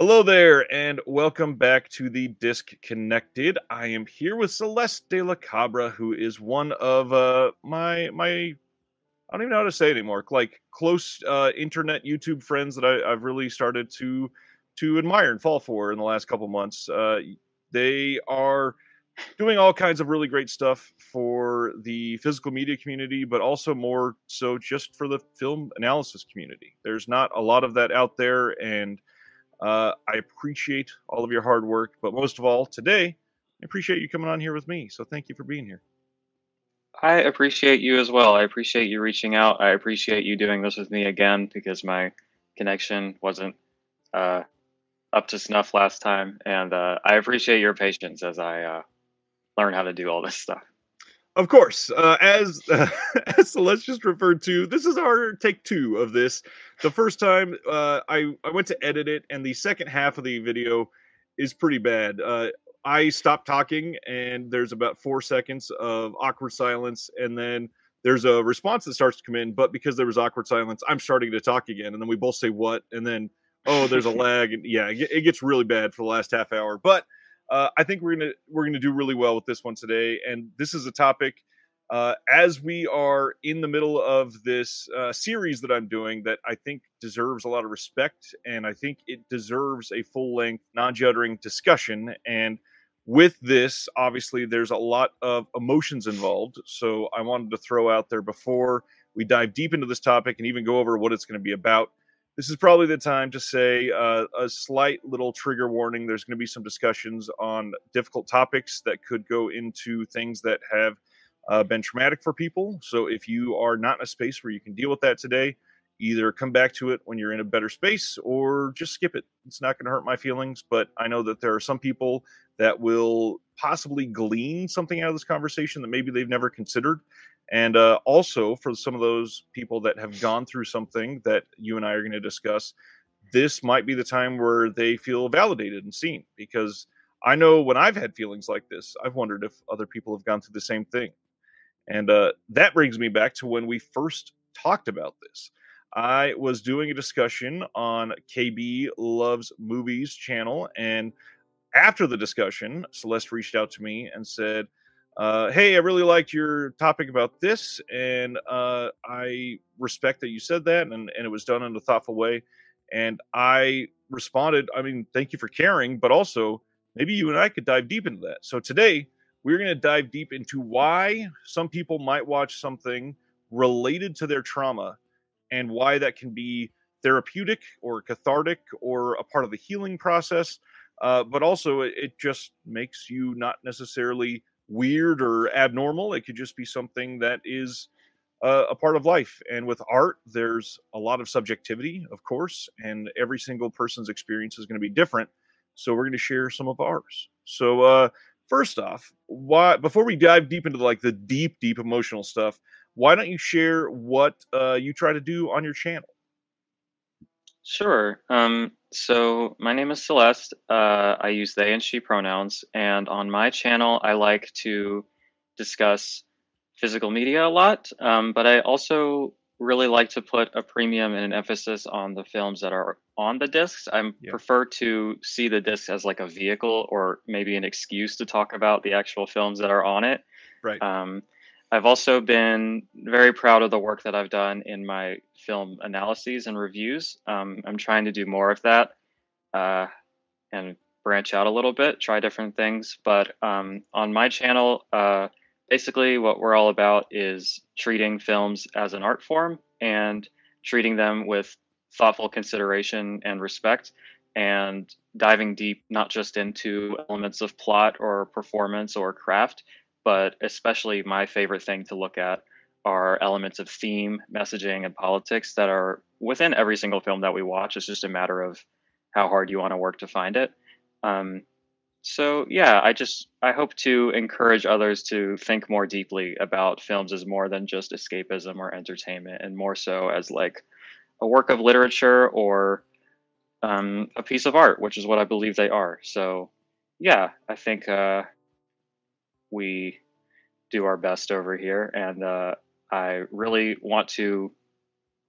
Hello there, and welcome back to the Disc Connected. I am here with Celeste de la Cabra, who is one of my I don't even know how to say it anymore. Like close internet YouTube friends that I've really started to admire and fall for in the last couple months. They are doing all kinds of really great stuff for the physical media community, but also more so just for the film analysis community. There's not a lot of that out there, and I appreciate all of your hard work, but most of all, today, I appreciate you coming on here with me. So thank you for being here. I appreciate you as well. I appreciate you reaching out. I appreciate you doing this with me again because my connection wasn't uh, up to snuff last time, and I appreciate your patience as I learn how to do all this stuff. Of course, as as Celeste just referred to, this is our take two of this. The first time I went to edit it, and the second half of the video is pretty bad. I stopped talking, and there's about 4 seconds of awkward silence, and then there's a response that starts to come in. But because there was awkward silence, I'm starting to talk again, and then we both say what, and then there's a lag, and yeah, it gets really bad for the last half hour. But I think we're gonna do really well with this one today, and this is a topic as we are in the middle of this series that I'm doing that I think deserves a lot of respect, and I think it deserves a full length, non juddering discussion. And with this, obviously, there's a lot of emotions involved, so I wanted to throw out there before we dive deep into this topic and even go over what it's going to be about. This is probably the time to say a slight little trigger warning. There's going to be some discussions on difficult topics that could go into things that have been traumatic for people. So if you are not in a space where you can deal with that today, either come back to it when you're in a better space or just skip it. It's not going to hurt my feelings, but I know that there are some people that will possibly glean something out of this conversation that maybe they've never considered. And also, for some of those people that have gone through something that you and I are going to discuss, this might be the time where they feel validated and seen. Because I know when I've had feelings like this, I've wondered if other people have gone through the same thing. And that brings me back to when we first talked about this. I was doing a discussion on KB Loves Movies channel, and after the discussion, Celeste reached out to me and said, "Hey, I really liked your topic about this, and I respect that you said that, and it was done in a thoughtful way." And I responded, "I mean, thank you for caring, but also maybe you and I could dive deep into that." So today we're going to dive deep into why some people might watch something related to their trauma and why that can be therapeutic or cathartic or a part of the healing process. But also, it just makes you not necessarily weird or abnormal. It could just be something that is a part of life. And with art, there's a lot of subjectivity, of course, and every single person's experience is going to be different. So we're going to share some of ours. So first off, why before we dive deep into like the deep emotional stuff, why don't you share what you try to do on your channel? Sure. So my name is Celeste. I use they and she pronouns, and on my channel, I like to discuss physical media a lot. But I also really like to put a premium and an emphasis on the films that are on the discs. I Yeah, prefer to see the discs as like a vehicle or maybe an excuse to talk about the actual films that are on it. right. Um, I've also been very proud of the work that I've done in my film analyses and reviews. I'm trying to do more of that uh, and branch out a little bit, try different things. But on my channel, basically what we're all about is treating films as an art form and treating them with thoughtful consideration and respect, and diving deep not just into elements of plot or performance or craft, but especially my favorite thing to look at are elements of theme, messaging, and politics that are within every single film that we watch. It's just a matter of how hard you want to work to find it. Um, so yeah, I hope to encourage others to think more deeply about films as more than just escapism or entertainment, and more so as like a work of literature or a piece of art, which is what I believe they are. So yeah, I think we do our best over here, and I really want to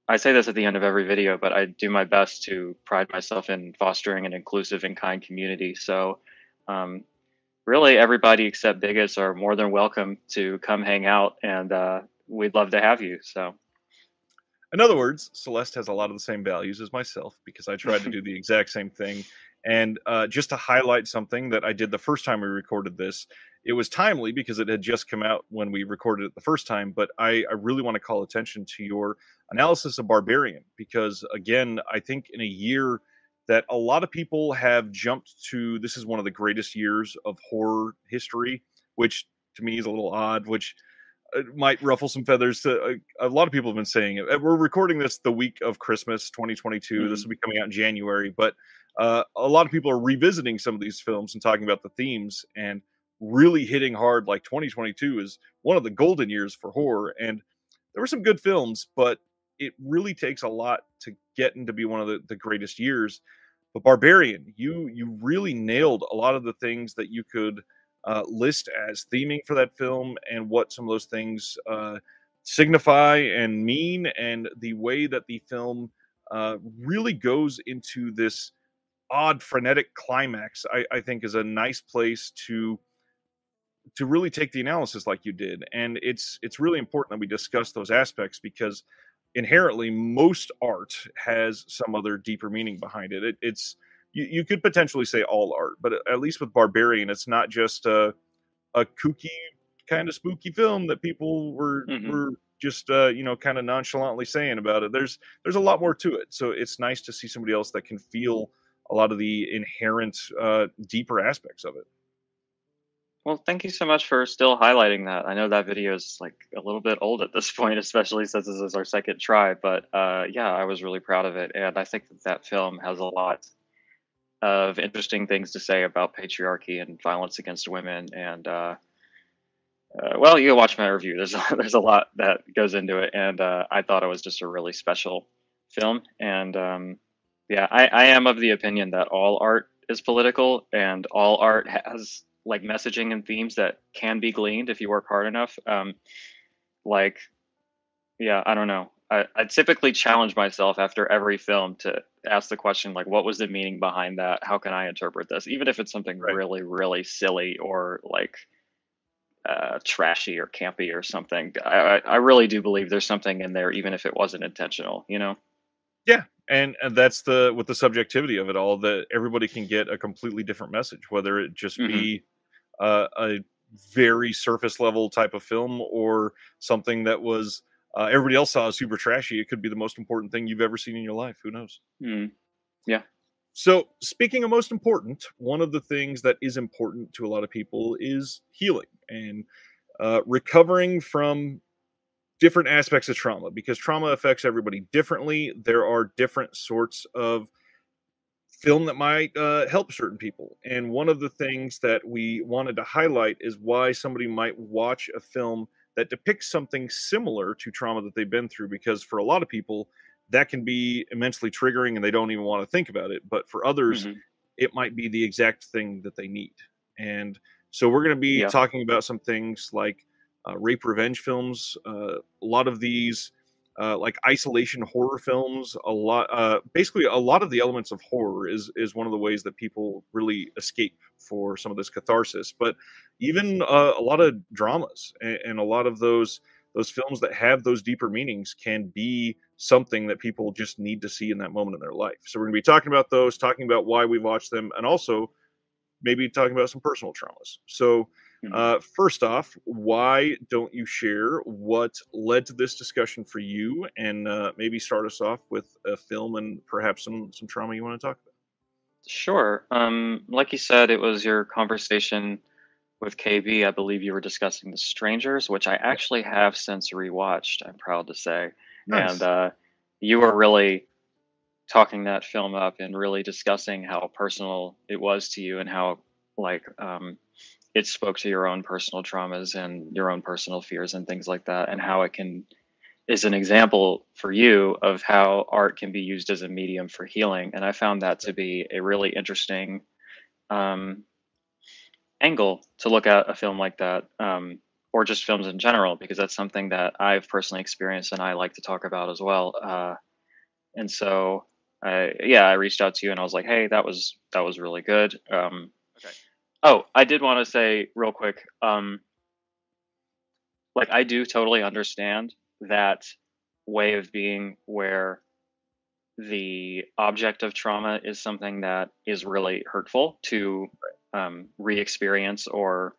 I say this at the end of every video, but I do my best to pride myself in fostering an inclusive and kind community. So, um, really, everybody except bigots are more than welcome to come hang out, and we'd love to have you. So, In other words, Celeste has a lot of the same values as myself because I tried to do the exact same thing. And just to highlight something that I did the first time we recorded this, it was timely because it had just come out when we recorded it the first time. But I really want to call attention to your analysis of Barbarian because, again, I think in a year that a lot of people have jumped to this is one of the greatest years of horror history, which to me is a little odd, which it might ruffle some feathers to a lot of people have been saying it. We're recording this the week of Christmas 2022. This mhm. will be coming out in January, but a lot of people are revisiting some of these films and talking about the themes and really hitting hard. Like 2022 is one of the golden years for horror, and there were some good films, but it really takes a lot to get into be one of the greatest years. But Barbarian, you really nailed a lot of the things that you could list as theming for that film and what some of those things signify and mean, and the way that the film really goes into this odd frenetic climax. I think is a nice place to really take the analysis like you did, and it's really important that we discuss those aspects because inherently most art has some other deeper meaning behind it. It's you could potentially say all art, but at least with Barbarian, it's not just a kooky kind of spooky film that people Mhm. were just kind of nonchalantly saying about it. There's a lot more to it, so it's nice to see somebody else that can feel a lot of the inherent deeper aspects of it. Well, thank you so much for still highlighting that. I know that video is like a little bit old at this point, especially since this is our second try. But yeah, I was really proud of it, and I think that that film has a lot of interesting things to say about patriarchy and violence against women. And well, you can watch my review. There's there's a lot that goes into it, and I thought it was just a really special film. And yeah, I am of the opinion that all art is political, and all art has like messaging and themes that can be gleaned if you work hard enough. Like, yeah, I don't know. I typically challenge myself after every film to ask the question, like, what was the meaning behind that? How can I interpret this? Even if it's something Right. really, really silly or like trashy or campy or something. I really do believe there's something in there, even if it wasn't intentional. You know. Yeah, and that's the with the subjectivity of it all that everybody can get a completely different message, whether it just Hmm. be a very surface level type of film or something that was everybody else saw as super trashy. It could be the most important thing you've ever seen in your life. Who knows? Mm. Yeah. So, speaking of most important, one of the things that is important to a lot of people is healing and recovering from different aspects of trauma because trauma affects everybody differently. There are different sorts of film that might help certain people. And one of the things that we wanted to highlight is why somebody might watch a film that depicts something similar to trauma that they've been through, because for a lot of people, that can be immensely triggering and they don't even want to think about it. But for others, Hmm. it might be the exact thing that they need. And so we're going to be Yeah. talking about some things like rape revenge films, a lot of these like isolation horror films. A lot, basically, a lot of the elements of horror is one of the ways that people really escape for some of this catharsis. But even a lot of dramas and a lot of those films that have those deeper meanings can be something that people just need to see in that moment in their life. So we're going to be talking about those, talking about why we watch them, and also maybe talking about some personal traumas. So, Hmm. first off, why don't you share what led to this discussion for you, and maybe start us off with a film and perhaps some trauma you want to talk about? Sure. Like you said, it was your conversation with KB. I believe you were discussing The Strangers, which I Yep. actually have since rewatched. I'm proud to say, and Nice. you were really talking that film up and really discussing how personal it was to you and how like it spoke to your own personal traumas and your own personal fears and things like that, and how it can is an example for you of how art can be used as a medium for healing. And I found that to be a really interesting um, angle to look at a film like that. or just films in general, because that's something that I've personally experienced and I like to talk about as well. And so, I reached out to you and I was like, hey, that was really good. Okay. Oh, I did want to say real quick, like I do totally understand that way of being where the object of trauma is something that is really hurtful to re-experience or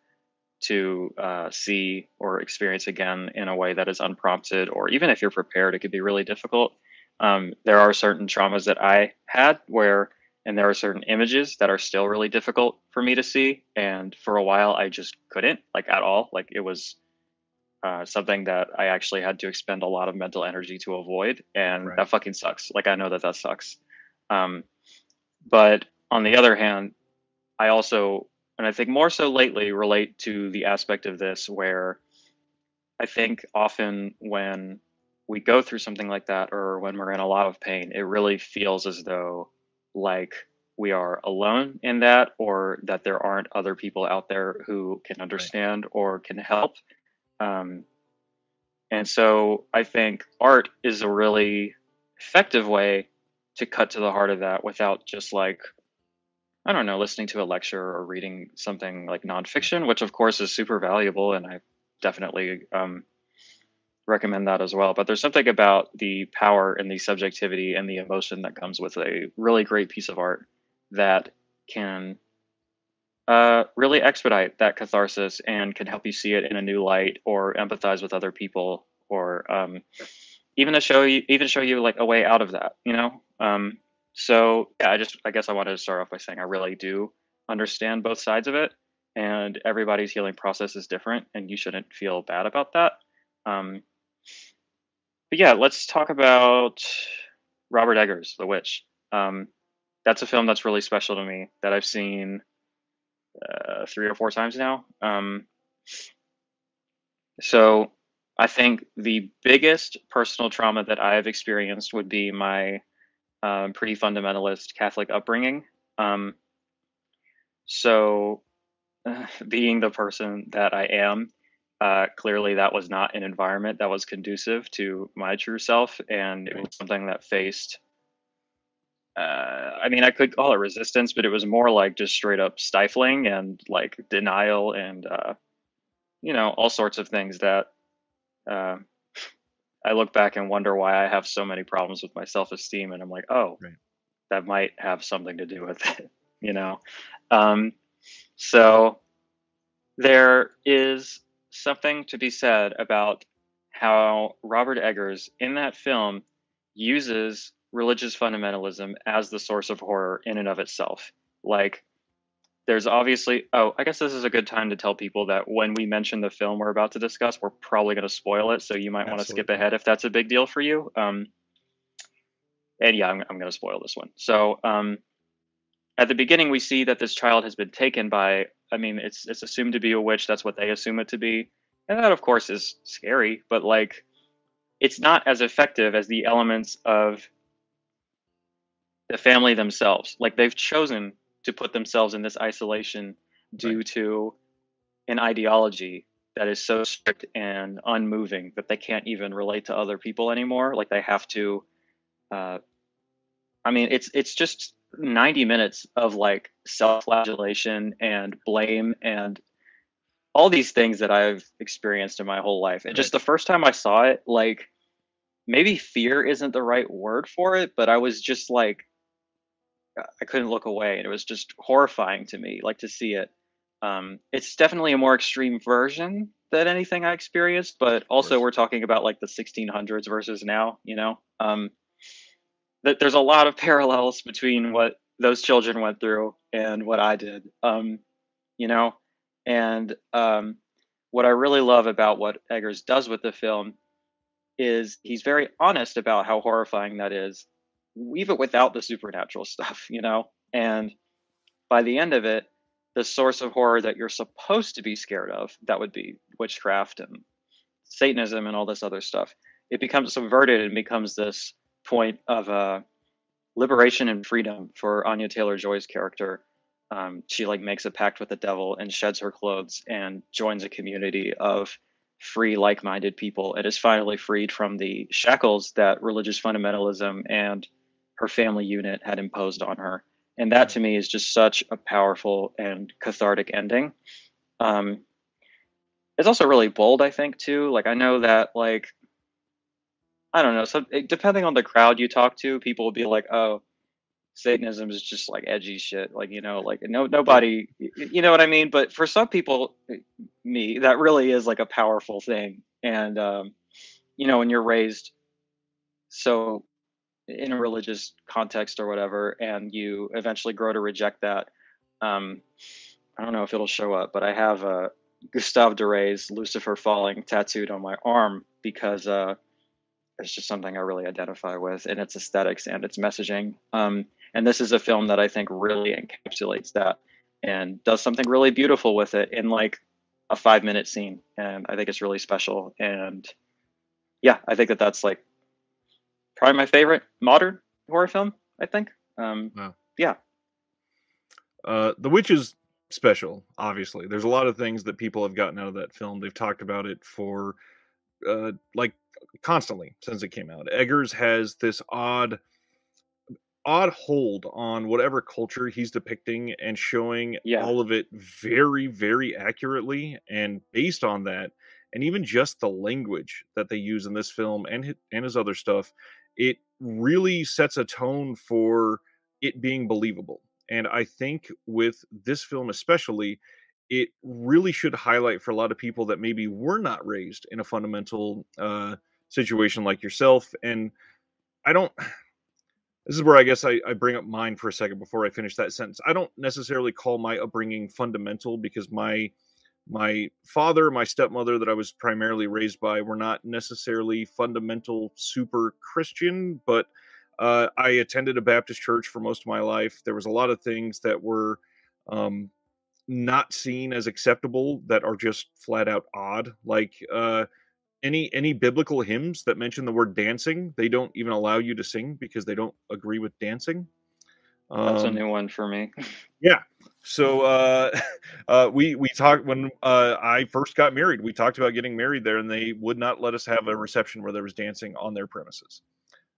to see or experience again in a way that is unprompted, or even if you're prepared, it could be really difficult. There are certain traumas that I had and there are certain images that are still really difficult for me to see. And for a while, I just couldn't, like, at all. Like, it was something that I actually had to expend a lot of mental energy to avoid. And Right. that fucking sucks. Like, I know that that sucks. Um, but on the other hand, I also, and I think more so lately, relate to the aspect of this where I think often when we go through something like that, or when we're in a lot of pain, it really feels as though like we are alone in that, or that there aren't other people out there who can Right. understand or can help. Um, and so I think art is a really effective way to cut to the heart of that without just like, I don't know, listening to a lecture or reading something like Right. nonfiction, which of course is super valuable, and I definitely recommend that as well. But there's something about the power and the subjectivity and the emotion that comes with a really great piece of art that can really expedite that catharsis and can help you see it in a new light, or empathize with other people, or even show you like a way out of that, you know. So yeah, I guess I wanted to start off by saying I really do understand both sides of it, and everybody's healing process is different, and you shouldn't feel bad about that. um, but yeah, let's talk about Robert Eggers' The Witch. That's a film that's really special to me, that I've seen 3 or 4 times now. So I think the biggest personal trauma that I have experienced would be my pretty fundamentalist Catholic upbringing. Um, so, being the person that I am, clearly that was not an environment that was conducive to my true self, and it Right. was something that faced. I mean, I could call it resistance, but it was more like just straight up stifling and like denial, and all sorts of things that uh, I look back and wonder why I have so many problems with my self esteem, and I'm like, oh, Right. that might have something to do with it, you know. Um, so there is something to be said about how Robert Eggers in that film uses religious fundamentalism as the source of horror in and of itself. Like, there's obviously, oh, I guess this is a good time to tell people that when we mention the film we're about to discuss, we're probably going to spoil it. So you might want to skip Absolutely. ahead if that's a big deal for you. And yeah, I'm going to spoil this one. So, at the beginning, we see that this child has been taken by, I mean, it's assumed to be a witch. That's what they assume it to be. And that, of course, is scary, but like, it's not as effective as the elements of the family themselves. Like, they've chosen to put themselves in this isolation Right. due to an ideology that is so strict and unmoving that they can't even relate to other people anymore. Like, they have to, uh, I mean, it's just 90 minutes of like self-flagellation and blame and all these things that I've experienced in my whole life. And Right. just the first time I saw it, like, maybe fear isn't the right word for it, but I was just like, I couldn't look away, and it was just horrifying to me, like, to see it. It's definitely a more extreme version than anything I experienced, but Of also course. we're talking about like the 1600s versus now, you know. That there's a lot of parallels between what those children went through and what I did. You know, and what I really love about what Eggers does with the film is he's very honest about how horrifying that is, even without the supernatural stuff, you know. And by the end of it, the source of horror that you're supposed to be scared of, that would be witchcraft and Satanism and all this other stuff, it becomes subverted and becomes this point of liberation and freedom for Anya Taylor-Joy's character. she like makes a pact with the devil and sheds her clothes and joins a community of free, like-minded people, and is finally freed from the shackles that religious fundamentalism and her family unit had imposed on her. And that to me is just such a powerful and cathartic ending. Um, it's also really bold, I think, too. Like, I know that, like, I don't know, so depending on the crowd you talk to, people will be like, oh, Satanism is just like edgy shit. Like, like nobody, you know what I mean? But for some people, me, that really is like a powerful thing. And, when you're raised so in a religious context or whatever, and you eventually grow to reject that, I don't know if it'll show up, but I have Gustave Doré's Lucifer Falling tattooed on my arm because it's just something I really identify with in its aesthetics and its messaging. And this is a film that I think really encapsulates that and does something really beautiful with it in like a 5-minute scene. And I think it's really special. And yeah, I think that's like probably my favorite modern horror film, I think. Wow. Yeah. The Witch is special, obviously. There's a lot of things that people have gotten out of that film. They've talked about it for like constantly since it came out. Eggers has this odd hold on whatever culture he's depicting and showing all of it very, very accurately. And based on that, and even just the language that they use in this film and his other stuff, it really sets a tone for it being believable. And I think with this film especially, it really should highlight for a lot of people that maybe were not raised in a fundamental situation like yourself. And this is where I guess I bring up mine for a second before I finish that sentence. I don't necessarily call my upbringing fundamental because my father, my stepmother that I was primarily raised by were not necessarily fundamental super Christian, but I attended a Baptist church for most of my life. There was a lot of things that were not seen as acceptable that are just flat out odd. Like any biblical hymns that mention the word dancing, they don't even allow you to sing because they don't agree with dancing. That's a new one for me. Yeah. So we talked when I first got married. We talked about getting married there, and they would not let us have a reception where there was dancing on their premises.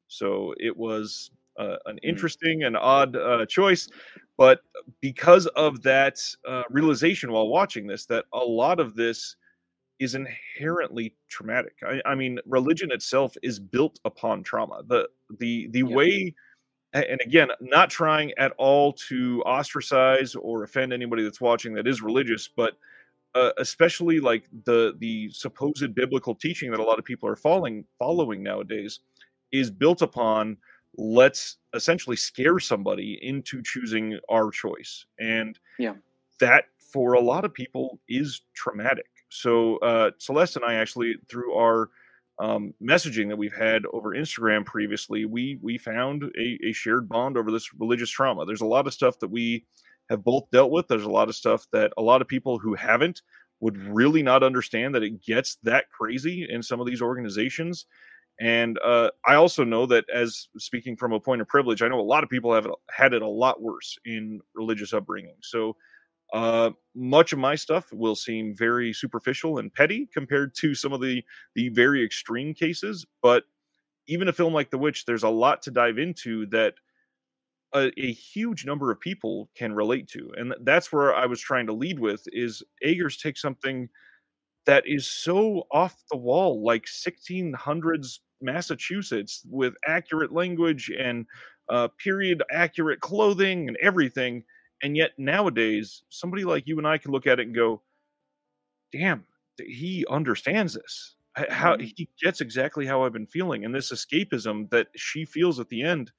So it was an interesting and odd choice, but because of that realization while watching this, that a lot of this is inherently traumatic. I mean, religion itself is built upon trauma. The way, and again, not trying at all to ostracize or offend anybody that's watching that is religious, but especially like the supposed biblical teaching that a lot of people are following nowadays is built upon, let's essentially scare somebody into choosing our choice. And that for a lot of people is traumatic. So Celeste and I actually, through our messaging that we've had over Instagram previously, we found a shared bond over this religious trauma. There's a lot of stuff that we have both dealt with. There's a lot of stuff that a lot of people who haven't would really not understand, that it gets that crazy in some of these organizations. And I also know that, as speaking from a point of privilege, I know a lot of people have had it a lot worse in religious upbringing. So much of my stuff will seem very superficial and petty compared to some of the very extreme cases. But even a film like The Witch, there's a lot to dive into that a huge number of people can relate to. And that's where I was trying to lead with, is Eggers takes something that is so off the wall, like 1600s Massachusetts, with accurate language and period accurate clothing and everything. And yet nowadays, somebody like you and I can look at it and go, damn, he understands this. How he gets exactly how I've been feeling. And this escapism that she feels at the end,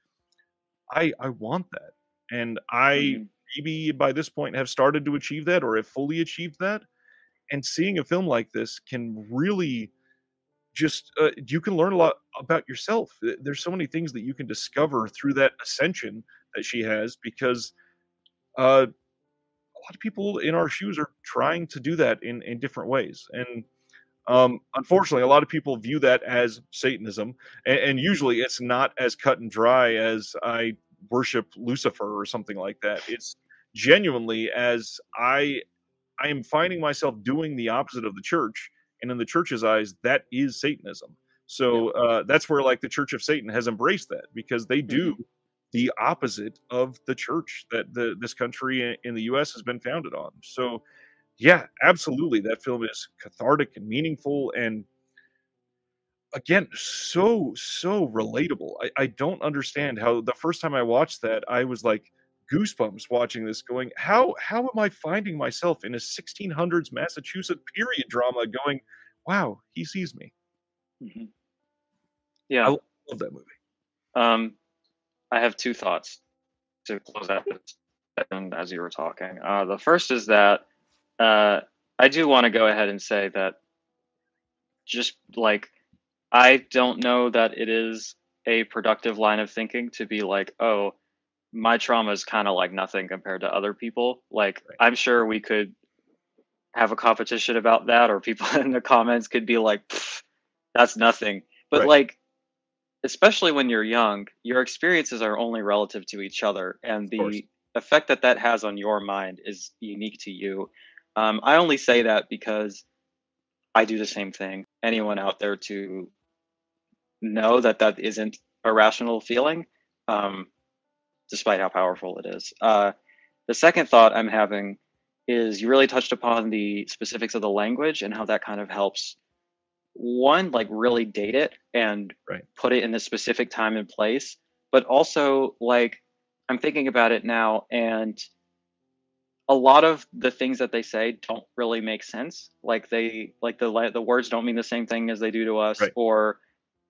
I want that. And I maybe by this point have started to achieve that, or have fully achieved that. And seeing a film like this can really just, you can learn a lot about yourself. There's so many things that you can discover through that ascension that she has, because a lot of people in our shoes are trying to do that in different ways. And unfortunately, a lot of people view that as Satanism. And usually it's not as cut and dry as I worship Lucifer or something like that. It's genuinely, as I am finding myself doing the opposite of the church, and in the church's eyes, that is Satanism. Yeah. So that's where like the Church of Satan has embraced that, because they do the opposite of the church that this country in the U.S. has been founded on. So yeah, absolutely, that film is cathartic and meaningful, and again, so relatable. I don't understand how the first time I watched that, I was like goosebumps watching this, going, how am I finding myself in a 1600s Massachusetts period drama going, wow, he sees me. Mm-hmm. I Yeah. love that movie. I have two thoughts to close out this as you were talking. The first is that I do want to go ahead and say that just like I don't know that it is a productive line of thinking to be like, oh, my trauma is kind of like nothing compared to other people. Like, Right. I'm sure we could have a competition about that, or people in the comments could be like, that's nothing. But Right. like, especially when you're young, your experiences are only relative to each other, and the effect that that has on your mind is unique to you. I only say that because I do the same thing. Anyone out there to know that that isn't a rational feeling, despite how powerful it is. The second thought I'm having is you really touched upon the specifics of the language and how that kind of helps one, like really date it and Right. put it in a specific time and place, but also like I'm thinking about it now, and a lot of the things that they say don't really make sense. Like the words don't mean the same thing as they do to us, Right. or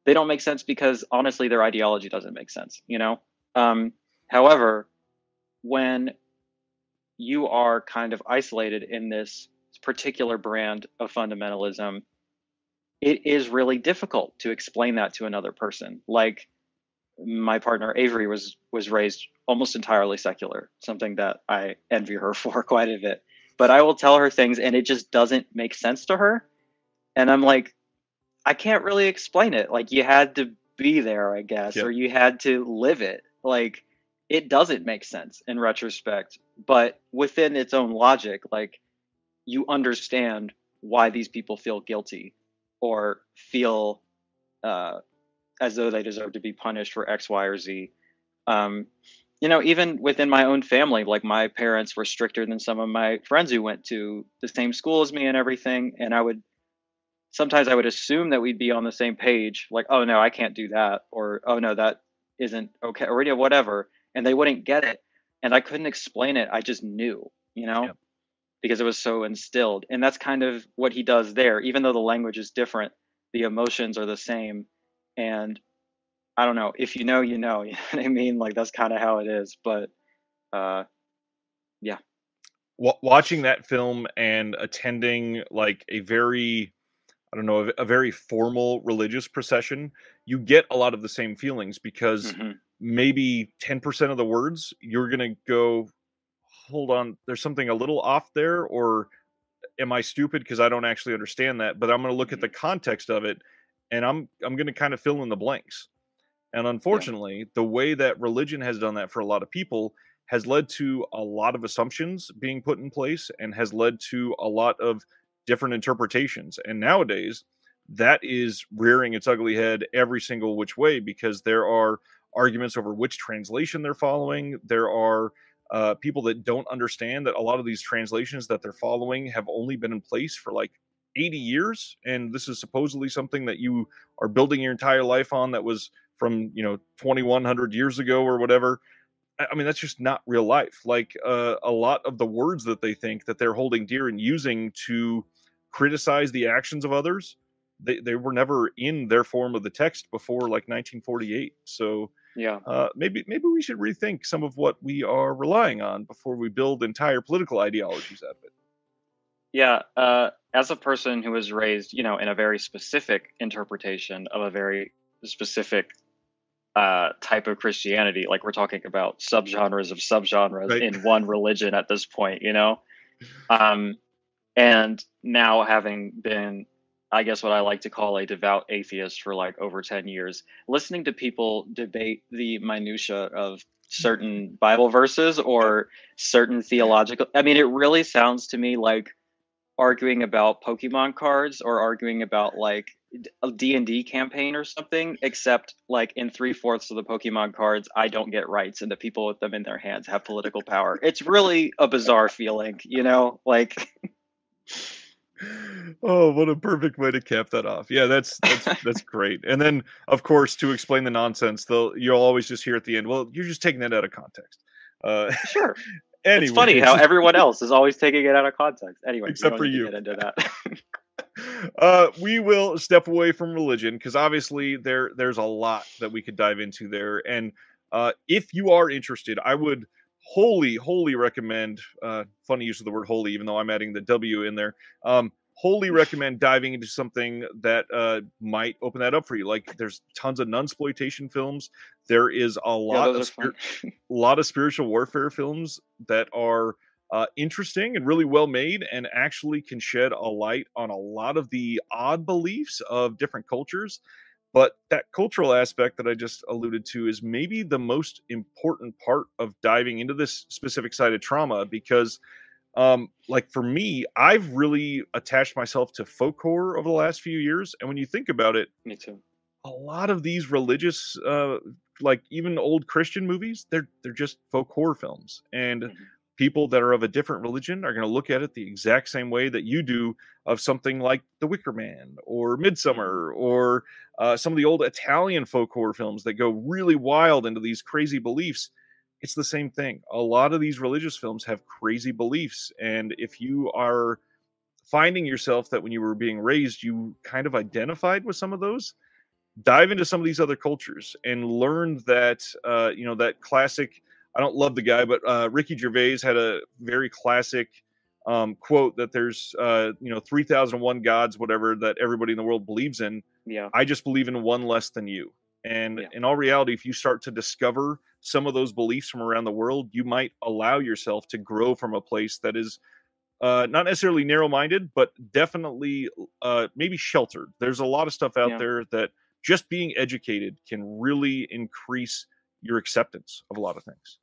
they don't make sense because honestly their ideology doesn't make sense, you know. However, when you are kind of isolated in this particular brand of fundamentalism, it is really difficult to explain that to another person. Like my partner Avery was raised almost entirely secular, something that I envy her for quite a bit. But I will tell her things and it just doesn't make sense to her. And I'm like, I can't really explain it. Like you had to be there, I guess, Yep. or you had to live it. Like it doesn't make sense in retrospect, but within its own logic, like you understand why these people feel guilty or feel as though they deserve to be punished for X, Y, or Z. You know, even within my own family, like my parents were stricter than some of my friends who went to the same school as me and everything. And sometimes I would assume that we'd be on the same page, like, oh no, I can't do that, or oh no, that isn't okay, or whatever. And they wouldn't get it. And I couldn't explain it. I just knew, you know, Yep. because it was so instilled. And that's kind of what he does there. Even though the language is different, the emotions are the same. And I don't know, if you know, you know, you know what I mean? Like that's kind of how it is. But yeah. Watching that film and attending like a very, I don't know, a very formal religious procession, you get a lot of the same feelings, because maybe 10% of the words you're going to go, hold on, there's something a little off there, or am I stupid because I don't actually understand that? But I'm going to look at the context of it, and I'm going to kind of fill in the blanks. And Yeah. unfortunately, the way that religion has done that for a lot of people has led to a lot of assumptions being put in place, and has led to a lot of different interpretations. And nowadays, that is rearing its ugly head every single which way, because there are arguments over which translation they're following. There are people that don't understand that a lot of these translations that they're following have only been in place for like 80 years. And this is supposedly something that you are building your entire life on, that was from 2100 years ago or whatever. I mean, that's just not real life. Like a lot of the words that they think that they're holding dear and using to criticize the actions of others, they were never in their form of the text before like 1948. So Yeah. maybe we should rethink some of what we are relying on before we build entire political ideologies out of it. Yeah. As a person who was raised, you know, in a very specific interpretation of a very specific type of Christianity, like we're talking about subgenres of subgenres Right. in one religion at this point, you know? And now having been, I guess what I like to call a devout atheist for like over 10 years, listening to people debate the minutia of certain Bible verses or certain theological. I mean, it really sounds to me like arguing about Pokemon cards or arguing about like a D&D campaign or something, except like in 3/4 of the Pokemon cards, I don't get rights and the people with them in their hands have political power. It's really a bizarre feeling, you know, like. Oh, what a perfect way to cap that off. Yeah, that's great. And then, of course, to explain the nonsense, you'll always just hear at the end, well, you're just taking that out of context. Uh, Sure. It's funny anyways, how everyone else is always taking it out of context. Anyway, we except don't for need to you. get into that. We will step away from religion because obviously there's a lot that we could dive into there. And if you are interested, I would wholly recommend. Funny use of the word holy, even though I'm adding the W in there. Wholly recommend diving into something that might open that up for you. Like there's tons of nunsploitation films. There is a Yeah, lot those of are fun. lot of spiritual warfare films that are interesting and really well made and actually can shed a light on a lot of the odd beliefs of different cultures. But that cultural aspect that I just alluded to is maybe the most important part of diving into this specific side of trauma because like for me, I've really attached myself to folk horror over the last few years. And when you think about it, Me too. a lot of these religious like even old Christian movies, they're just folk horror films. And Mhm. people that are of a different religion are going to look at it the exact same way that you do of something like The Wicker Man or Midsummer or some of the old Italian folk horror films that go really wild into these crazy beliefs. It's the same thing. A lot of these religious films have crazy beliefs. And if you are finding yourself that when you were being raised, you kind of identified with some of those, dive into some of these other cultures and learn that that classic. I don't love the guy, but Ricky Gervais had a very classic quote that there's 3001 gods, whatever, that everybody in the world believes in. Yeah. I just believe in one less than you. And Yeah. in all reality, if you start to discover some of those beliefs from around the world, you might allow yourself to grow from a place that is not necessarily narrow-minded, but definitely maybe sheltered. There's a lot of stuff out Yeah. there that just being educated can really increase your acceptance of a lot of things.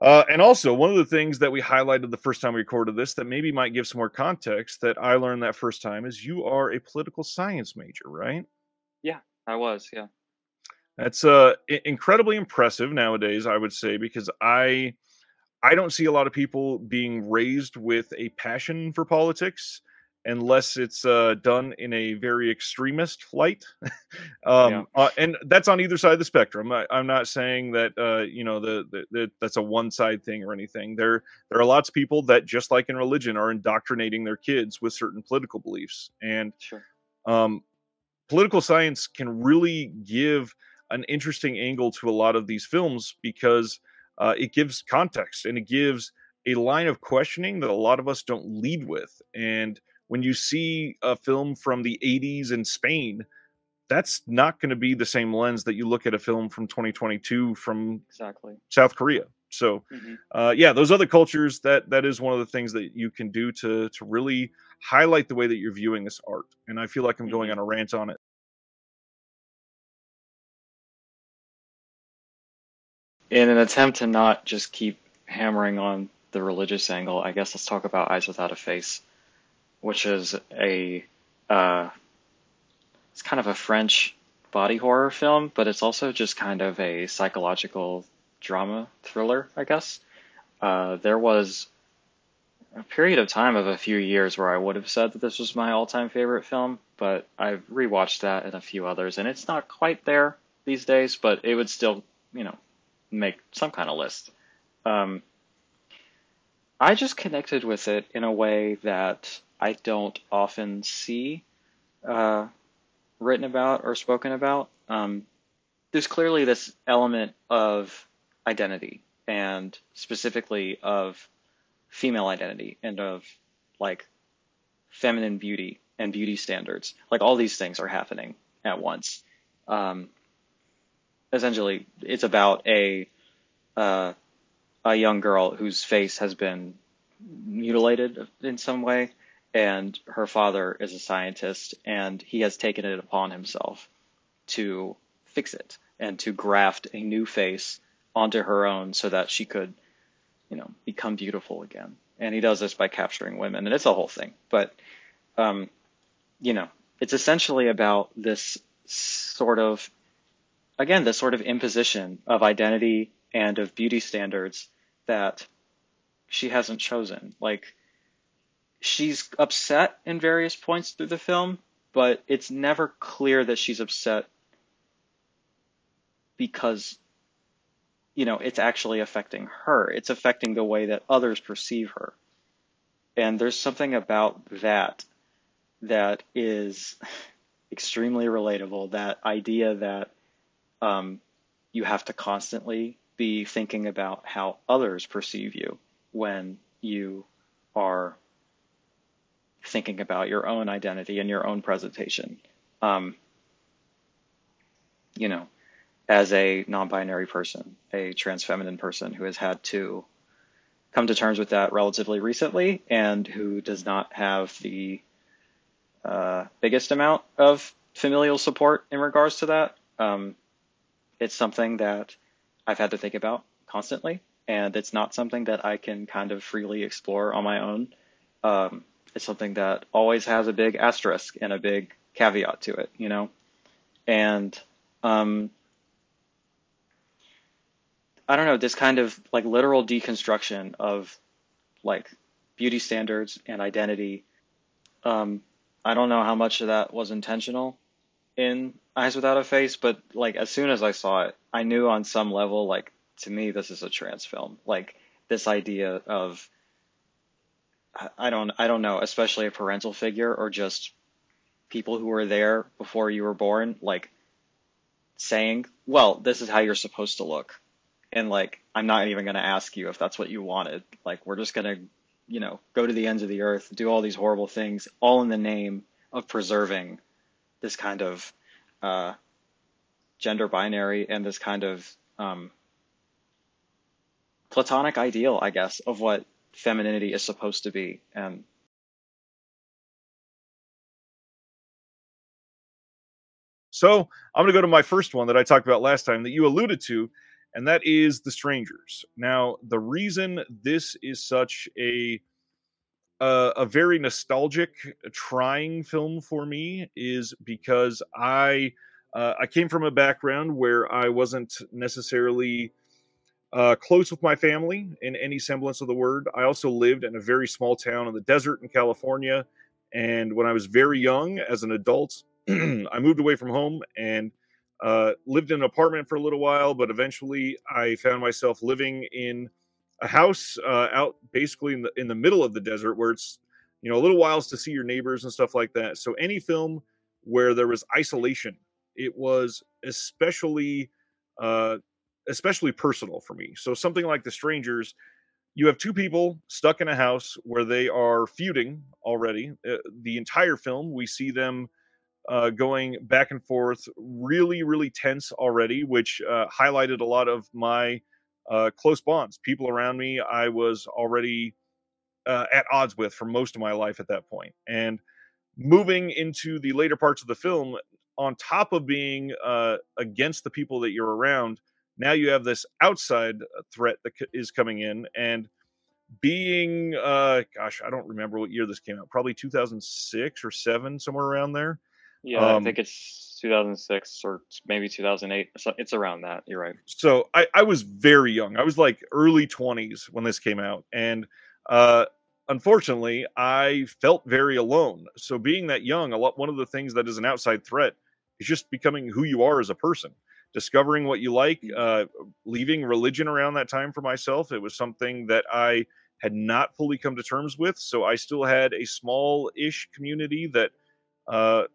And also, one of the things that we highlighted the first time we recorded this that maybe might give some more context that I learned that first time is you are a political science major, right? Yeah, I was. Yeah. That's incredibly impressive nowadays, I would say, because I don't see a lot of people being raised with a passion for politics unless it's done in a very extremist light. Yeah. And that's on either side of the spectrum. I'm not saying that that's a one side thing or anything. There are lots of people that, just like in religion, are indoctrinating their kids with certain political beliefs, and Sure. um, political science can really give an interesting angle to a lot of these films because it gives context and it gives a line of questioning that a lot of us don't lead with. And when you see a film from the 80s in Spain, that's not going to be the same lens that you look at a film from 2022 from Exactly. South Korea. So, Hmm. yeah, those other cultures, that is one of the things that you can do to really highlight the way that you're viewing this art. And I feel like I'm going Hmm. on a rant on it. In an attempt to not just keep hammering on the religious angle, I guess let's talk about Eyes Without a Face, which is uh, it's kind of a French body horror film, but it's also just kind of a psychological drama thriller, I guess. There was a period of time of a few years where I would have said that this was my all-time favorite film, but I've rewatched that and a few others, and it's not quite there these days, but it would still, make some kind of list. Um, I just connected with it in a way that I don't often see uh, written about or spoken about. There's clearly this element of identity, and specifically of female identity, and of like feminine beauty and beauty standards. Like all these things are happening at once. Um, Essentially, it's about uh, a young girl whose face has been mutilated in some way, and her father is a scientist, and he has taken it upon himself to fix it and to graft a new face onto her own so that she could, become beautiful again. And he does this by capturing women, and it's a whole thing. But, um, you know, it's essentially about this sort of, again, this sort of imposition of identity and of beauty standards that she hasn't chosen. Like, she's upset in various points through the film, but it's never clear that she's upset because, it's actually affecting her. It's affecting the way that others perceive her. And there's something about that is extremely relatable. That idea that you have to constantly be thinking about how others perceive you when you are thinking about your own identity and your own presentation. You know, as a non-binary person, a trans feminine person who has had to come to terms with that relatively recently and who does not have the biggest amount of familial support in regards to that. It's something that I've had to think about constantly, and it's not something that I can kind of freely explore on my own. It's something that always has a big asterisk and a big caveat to it, And I don't know, this kind of like literal deconstruction of like beauty standards and identity. I don't know how much of that was intentional in Eyes Without a Face, but like as soon as I saw it, I knew on some level, like to me, this is a trans film. Like this idea of, I don't know, especially a parental figure or just people who were there before you were born, like saying, well, this is how you're supposed to look. And like, I'm not even going to ask you if that's what you wanted. Like, we're just going to, go to the ends of the earth, do all these horrible things, all in the name of preserving this kind of gender binary and this kind of platonic ideal, I guess, of what femininity is supposed to be. And so I'm going to go to my first one that I talked about last time that you alluded to, and that is The Strangers. Now, the reason this is such a very nostalgic, trying film for me is because I came from a background where I wasn't necessarily close with my family in any semblance of the word. I also lived in a very small town in the desert in California, and when I was very young, as an adult, I moved away from home and lived in an apartment for a little while. But eventually, I found myself living in a house out basically in the middle of the desert, where it's a little whiles to see your neighbors and stuff like that. So any film where there was isolation, it was uh, especially personal for me. So something like The Strangers, you have two people stuck in a house where they are feuding already. The entire film, we see them going back and forth, really, really tense already, which highlighted a lot of my close bonds. People around me, I was already at odds with for most of my life at that point. And moving into the later parts of the film, on top of being against the people that you're around, now you have this outside threat that is coming in. And being, gosh, I don't remember what year this came out, probably 2006 or 7, somewhere around there. yeah, I think it's 2006 or maybe 2008. So it's around that. You're right. So I was very young. I was like early 20s when this came out. And uh, unfortunately, I felt very alone. So being that young, one of the things that is an outside threat is just becoming who you are as a person, discovering what you like, leaving religion around that time for myself. It was something that I had not fully come to terms with. So I still had a small-ish community that uh,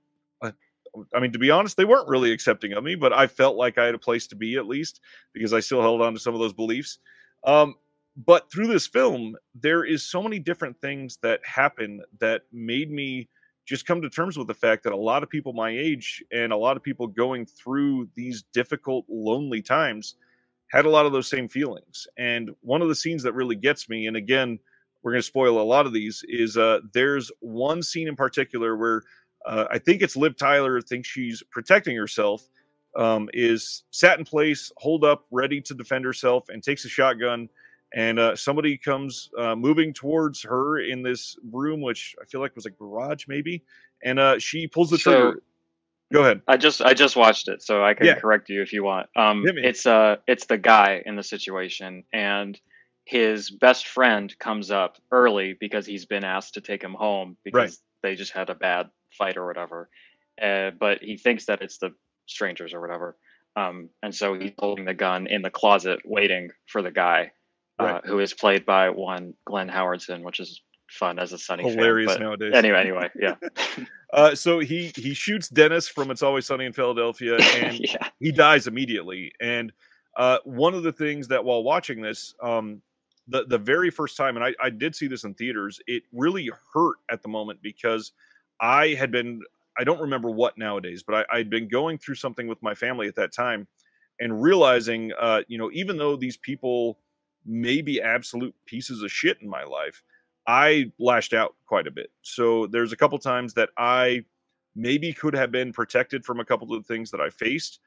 I mean, to be honest, they weren't really accepting of me, but I felt like I had a place to be at least because I still held on to some of those beliefs. Um, but through this film, there is so many different things that happen that made me just come to terms with the fact that a lot of people my age and a lot of people going through these difficult, lonely times had a lot of those same feelings. And one of the scenes that really gets me, and again, we're going to spoil a lot of these, is there's one scene in particular where I think it's Liv Tyler thinks she's protecting herself, is sat in place, hold up, ready to defend herself, and takes a shotgun. And somebody comes moving towards her in this room, which I feel like was a garage, maybe. And she pulls the trigger. Go ahead. I just watched it, so I can Yeah. correct you if you want. Hit me. It's the guy in the situation, and his best friend comes up early because he's been asked to take him home because they just had a bad fight or whatever. But he thinks that it's the strangers or whatever. And so he's holding the gun in the closet, waiting for the guy, who is played by one Glenn Howardson, which is fun as a Sunny hilarious fan. Nowadays. Anyway, yeah. So he shoots Dennis from It's Always Sunny in Philadelphia, and he dies immediately. And one of the things that while watching this, the very first time, and I did see this in theaters, it really hurt at the moment because I don't remember what nowadays, but I'd been going through something with my family at that time and realizing, even though these people may be absolute pieces of shit in my life, I lashed out quite a bit. So there's a couple times that I maybe could have been protected from a couple of the things that I faced,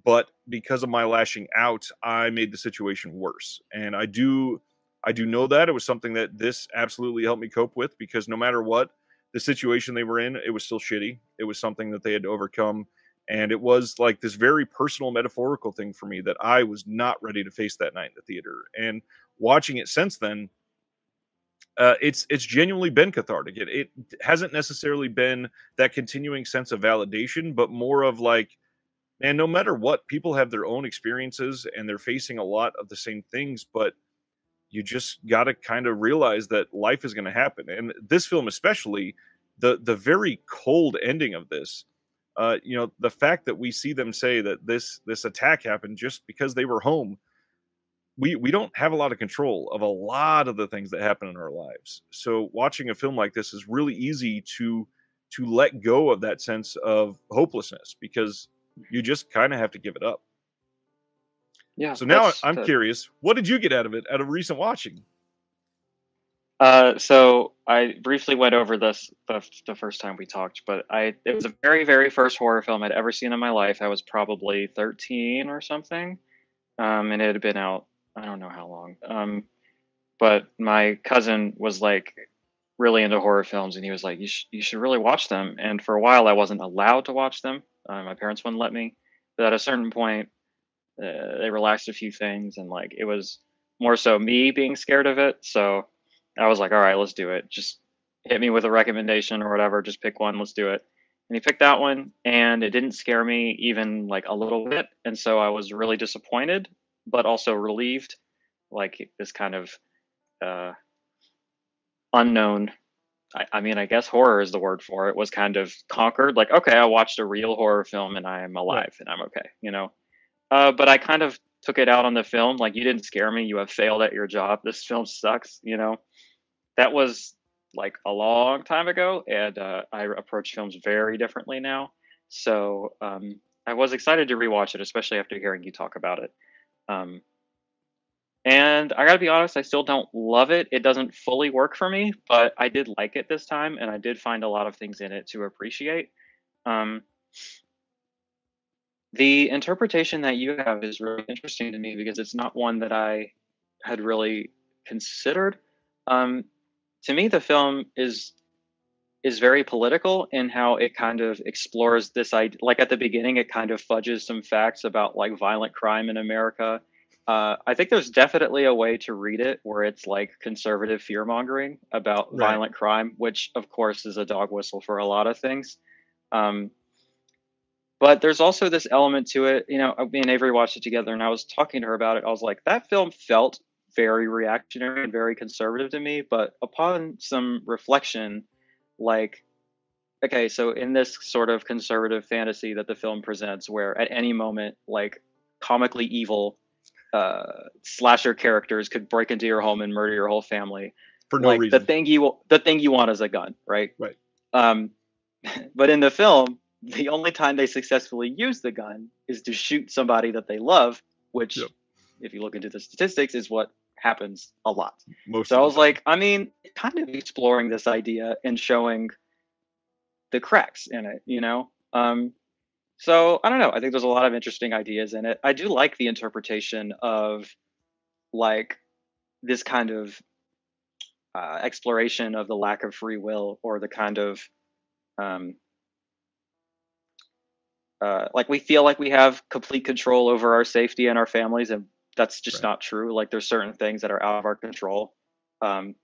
but because of my lashing out, I made the situation worse. And I do know that it was something that this absolutely helped me cope with, because no matter what the situation they were in, it was still shitty. It was something that they had to overcome. And it was like this very personal, metaphorical thing for me that I was not ready to face that night in the theater. And watching it since then, it's genuinely been cathartic. It hasn't necessarily been that continuing sense of validation, but more of like, man, no matter what, people have their own experiences and they're facing a lot of the same things, but you just got to kind of realize that life is going to happen. And this film, especially the very cold ending of this, the fact that we see them say that this attack happened just because they were home. We don't have a lot of control of a lot of the things that happen in our lives. So watching a film like this is really easy to let go of that sense of hopelessness, because you just kind of have to give it up. Yeah. So now I'm curious, what did you get out of it, out of recent watching? So I briefly went over this the first time we talked, but it was the very, very first horror film I'd ever seen in my life. I was probably 13 or something. And it had been out, I don't know how long. But my cousin was like really into horror films, and he was like, you should really watch them. And for a while I wasn't allowed to watch them. My parents wouldn't let me. But at a certain point, they relaxed a few things, and like it was more so me being scared of it. So I was like, all right, let's do it. Just hit me with a recommendation or whatever. Just pick one. Let's do it. And he picked that one, and it didn't scare me even like a little bit. And so I was really disappointed, but also relieved. Like this kind of unknown, I mean, I guess horror is the word for it, was kind of conquered. Like, okay, I watched a real horror film and I am alive and I'm okay, But I kind of took it out on the film. Like, you didn't scare me. You have failed at your job. This film sucks, That was like a long time ago, and I approach films very differently now. So I was excited to rewatch it, especially after hearing you talk about it. And I gotta be honest, I still don't love it. It doesn't fully work for me, but I did like it this time, and I did find a lot of things in it to appreciate. The interpretation that you have is really interesting to me because it's not one that I had really considered. To me, the film is very political in how it kind of explores this idea. Like at the beginning, it kind of fudges some facts about like violent crime in America. I think there's definitely a way to read it where it's like conservative fear mongering about violent crime, which of course is a dog whistle for a lot of things. But there's also this element to it. Me and Avery watched it together, and I was talking to her about it. I was like, that film felt very reactionary and very conservative to me. But upon some reflection, like, okay, so in this sort of conservative fantasy that the film presents, where at any moment, like comically evil slasher characters could break into your home and murder your whole family for no reason. The thing you want is a gun, right? Right. But in the film, the only time they successfully use the gun is to shoot somebody that they love, which, if you look into the statistics, is what happens a lot. So I was like, I mean, kind of exploring this idea and showing the cracks in it, So I don't know. I think there's a lot of interesting ideas in it. I do like the interpretation of like this kind of exploration of the lack of free will, or the kind of um, like we feel like we have complete control over our safety and our families, and that's just Right. not true. Like there's certain things that are out of our control,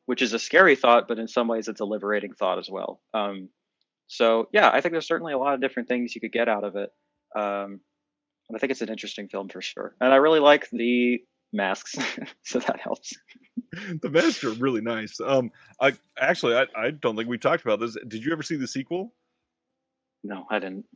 which is a scary thought, but in some ways it's a liberating thought as well. So yeah, I think there's certainly a lot of different things you could get out of it. And I think it's an interesting film for sure. And I really like the masks, so that helps. The masks are really nice. I actually I don't think we talked about this. Did you ever see the sequel? No, I didn't.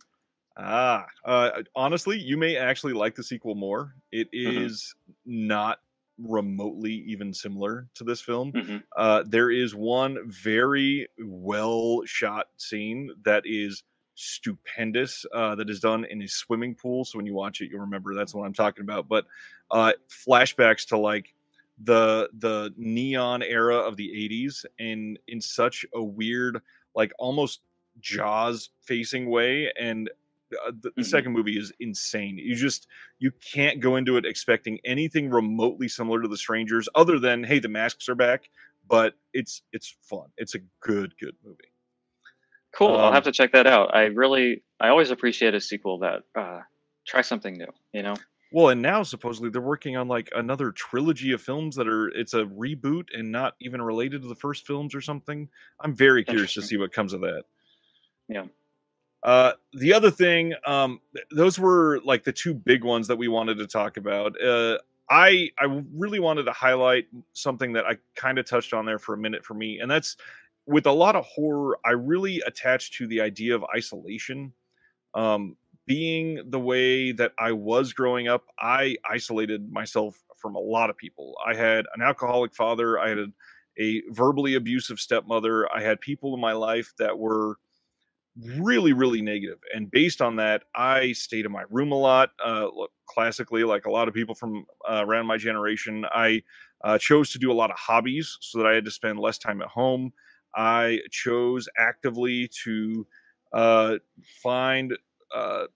Honestly, you may actually like the sequel more. It Hmm. is not remotely even similar to this film. Hmm. There is one very well shot scene that is stupendous, that is done in a swimming pool. So when you watch it, you'll remember that's what I'm talking about. But flashbacks to like the neon era of the 80s, and in such a weird, like almost Jaws facing way. And the Hmm. second movie is insane. You can't go into it expecting anything remotely similar to The Strangers, other than hey, the masks are back. But it's fun. It's a good movie. Cool. I'll have Um, to check that out. I always appreciate a sequel that try something new. You know, well, and now supposedly they're working on like another trilogy of films that are it's a reboot and not even related to the first films or something. I'm very curious to interesting. see what comes of that. Yeah. The other thing, those were like the two big ones that we wanted to talk about. I really wanted to highlight something that I kind of touched on there for a minute for me, and that's with a lot of horror. I really attach to the idea of isolation. Um, Being the way that I was growing up, I isolated myself from a lot of people. I had an alcoholic father. I had a verbally abusive stepmother. I had people in my life that were really negative, and based on that I stayed in my room a lot. Look, classically, like a lot of people from around my generation, I chose to do a lot of hobbies so that I had to spend less time at home. I chose actively to uh, find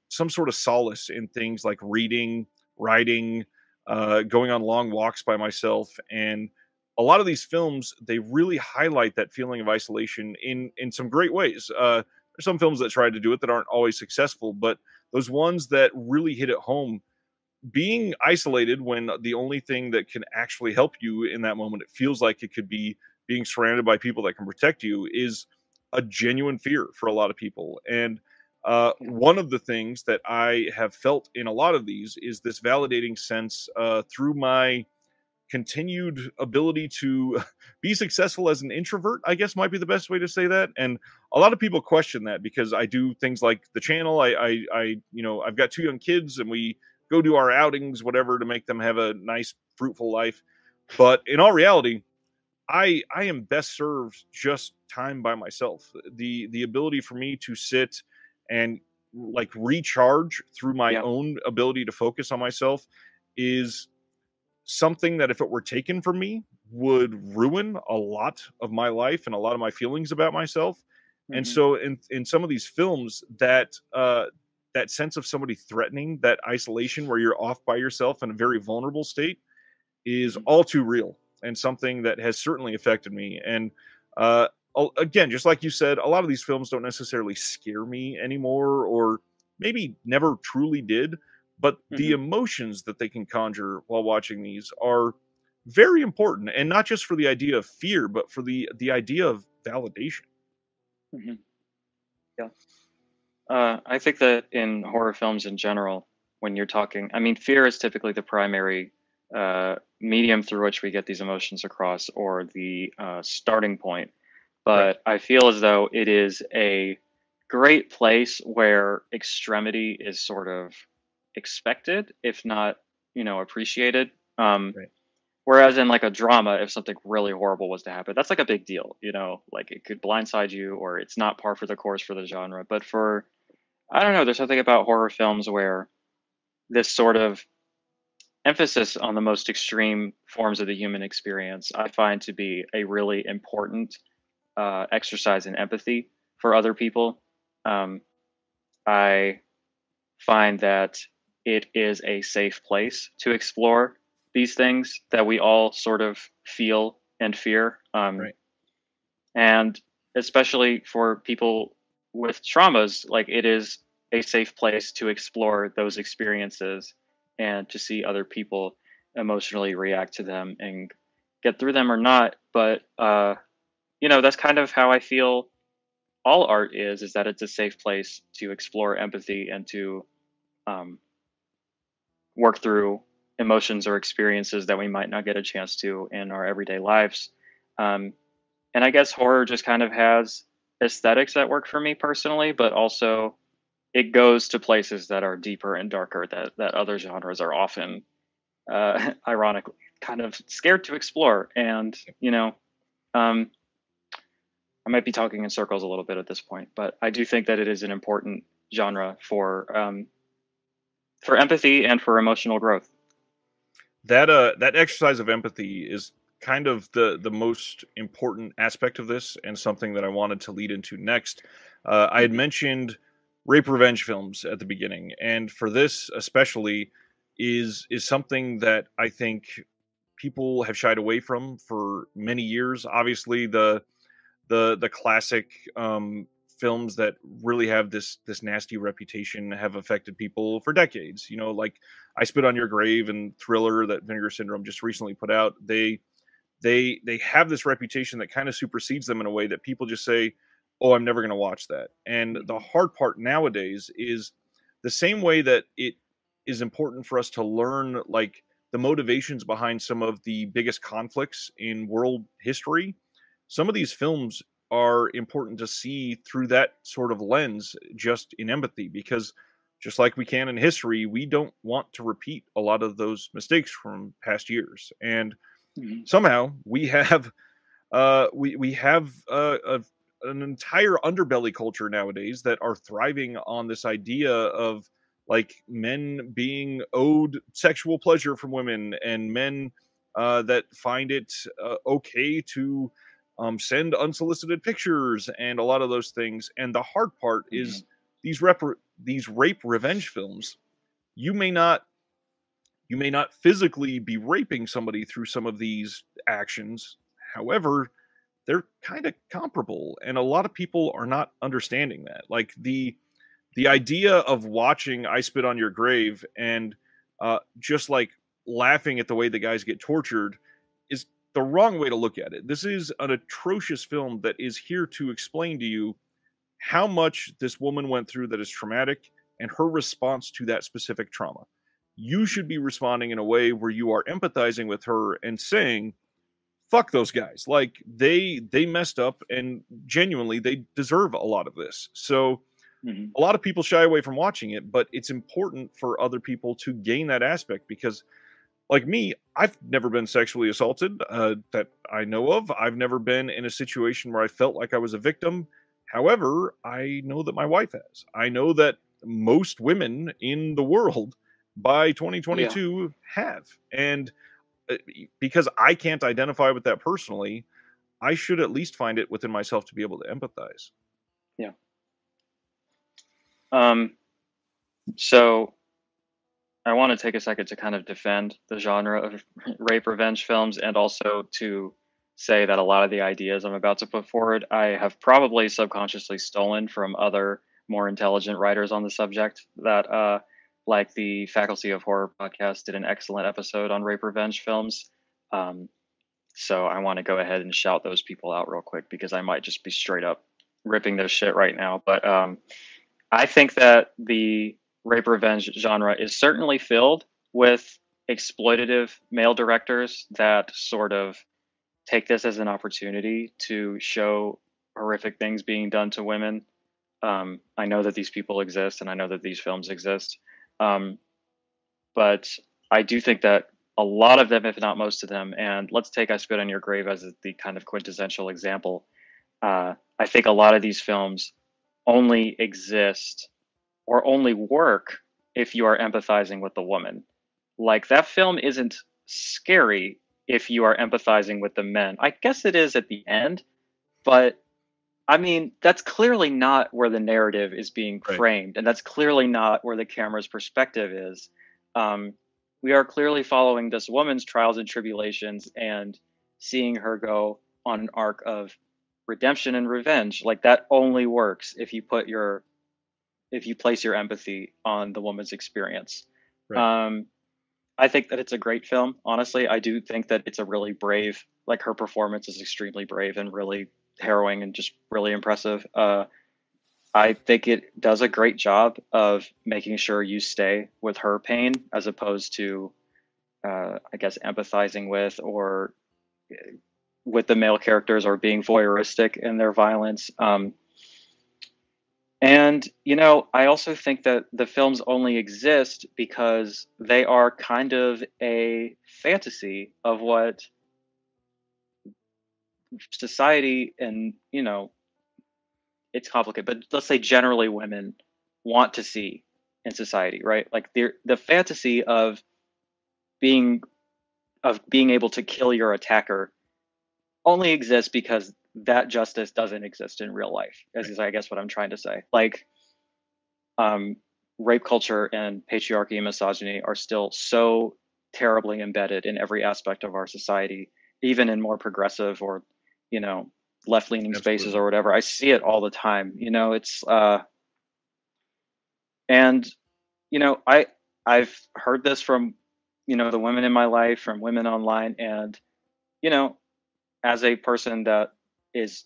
some sort of solace in things like reading, writing, going on long walks by myself. And a lot of these films, they really highlight that feeling of isolation in some great ways. There's some films that try to do it that aren't always successful, but those ones that really hit it home, being isolated when the only thing that can actually help you in that moment, it feels like it could be being surrounded by people that can protect you, is a genuine fear for a lot of people. And Yeah. one of the things that I have felt in a lot of these is this validating sense through my continued ability to be successful as an introvert, I guess might be the best way to say that. And a lot of people question that because I do things like the channel. I've got two young kids and we go do our outings, whatever, to make them have a nice, fruitful life. But in all reality, I am best served just time by myself. The ability for me to sit and like recharge through my Yeah. own ability to focus on myself is something that if it were taken from me would ruin a lot of my life and a lot of my feelings about myself. And Hmm. so in some of these films, that sense of somebody threatening that isolation where you're off by yourself in a very vulnerable state is Hmm. all too real, and something that has certainly affected me. And again, just like you said, a lot of these films don't necessarily scare me anymore, or maybe never truly did, but the Hmm. emotions that they can conjure while watching these are very important, and not just for the idea of fear, but for the idea of validation. Hmm. Yeah. I think that in horror films in general, when you're talking, I mean, fear is typically the primary medium through which we get these emotions across, or the starting point. Right. But I feel as though it is a great place where extremity is sort of expected, if not, appreciated. Right. Whereas in like a drama, if something really horrible was to happen, that's like a big deal, like it could blindside you, or it's not par for the course for the genre. But for, I don't know, there's something about horror films where this sort of emphasis on the most extreme forms of the human experience I find to be a really important exercise in empathy for other people. Um, I find that it is a safe place to explore these things that we all sort of feel and fear. Right. And especially for people with traumas, like it is a safe place to explore those experiences and to see other people emotionally react to them and get through them or not. But that's kind of how I feel all art is that it's a safe place to explore empathy and to um, work through emotions or experiences that we might not get a chance to in our everyday lives. Um, and I guess horror just kind of has aesthetics that work for me personally, but also it goes to places that are deeper and darker that other genres are often, ironically, kind of scared to explore. And um, I might be talking in circles a little bit at this point, but I do think that it is an important genre for empathy and for emotional growth. That exercise of empathy is kind of the most important aspect of this, and something that I wanted to lead into next. I had mentioned rape revenge films at the beginning, and for this especially is something that I think people have shied away from for many years. Obviously, the classic films that really have this nasty reputation have affected people for decades. Like I Spit on Your Grave and Thriller that Vinegar Syndrome just recently put out. They have this reputation that kind of supersedes them in a way that people just say, "Oh, I'm never going to watch that." And the hard part nowadays is the same way that it is important for us to learn like the motivations behind some of the biggest conflicts in world history. Some of these films are important to see through that sort of lens, just in empathy, because just like we can in history, we don't want to repeat a lot of those mistakes from past years. And somehow we have we have an entire underbelly culture nowadays that are thriving on this idea of like men being owed sexual pleasure from women, and men that find it okay to send unsolicited pictures and a lot of those things. And the hard part is these rape revenge films. You may not physically be raping somebody through some of these actions. However, they're kind of comparable, and a lot of people are not understanding that. Like the idea of watching I Spit on Your Grave and just like laughing at the way the guys get tortured is the wrong way to look at it. This is an atrocious film that is here to explain to you how much this woman went through that is traumatic, and her response to that specific trauma. You should be responding in a way where you are empathizing with her and saying, fuck those guys. Like they messed up, and genuinely they deserve a lot of this. So a lot of people shy away from watching it, but it's important for other people to gain that aspect, because like me, I've never been sexually assaulted that I know of. I've never been in a situation where I felt like I was a victim. However, I know that my wife has. I know that most women in the world by 2022 have. And because I can't identify with that personally, I should at least find it within myself to be able to empathize. Yeah. So I want to take a second to kind of defend the genre of rape revenge films, and also to say that a lot of the ideas I'm about to put forward, I have probably subconsciously stolen from other more intelligent writers on the subject that, like the Faculty of Horror podcast did an excellent episode on rape revenge films. So I want to go ahead and shout those people out real quick, because I might just be straight up ripping their shit right now. But I think that the rape revenge genre is certainly filled with exploitative male directors that sort of take this as an opportunity to show horrific things being done to women. I know that these people exist, and I know that these films exist. But I do think that a lot of them, if not most of them, and let's take I Spit on Your Grave as the kind of quintessential example. I think a lot of these films only exist or only work if you are empathizing with the woman. Like, that film isn't scary if you are empathizing with the men. I guess it is at the end, but I mean, that's clearly not where the narrative is being Right. framed, and that's clearly not where the camera's perspective is. Um, we are clearly following this woman's trials and tribulations and seeing her go on an arc of redemption and revenge. Like that only works if you place your empathy on the woman's experience. Right. I think that it's a great film. Honestly, I do think that it's a really brave. Like her performance is extremely brave and really harrowing and just really impressive. I think it does a great job of making sure you stay with her pain as opposed to, I guess, empathizing with or with the male characters or being voyeuristic in their violence. And, you know, I also think that the films only exist because they are kind of a fantasy of what society and, you know, it's complicated, but let's say generally women want to see in society, right? Like the fantasy being of being able to kill your attacker only exists because that justice doesn't exist in real life. As is, I guess, what I'm trying to say. Like, rape culture and patriarchy and misogyny are still so terribly embedded in every aspect of our society, even in more progressive or, you know, left-leaning spaces or whatever. I see it all the time. You know, it's and you know, I've heard this from, you know, the women in my life, from women online, and you know, as a person that is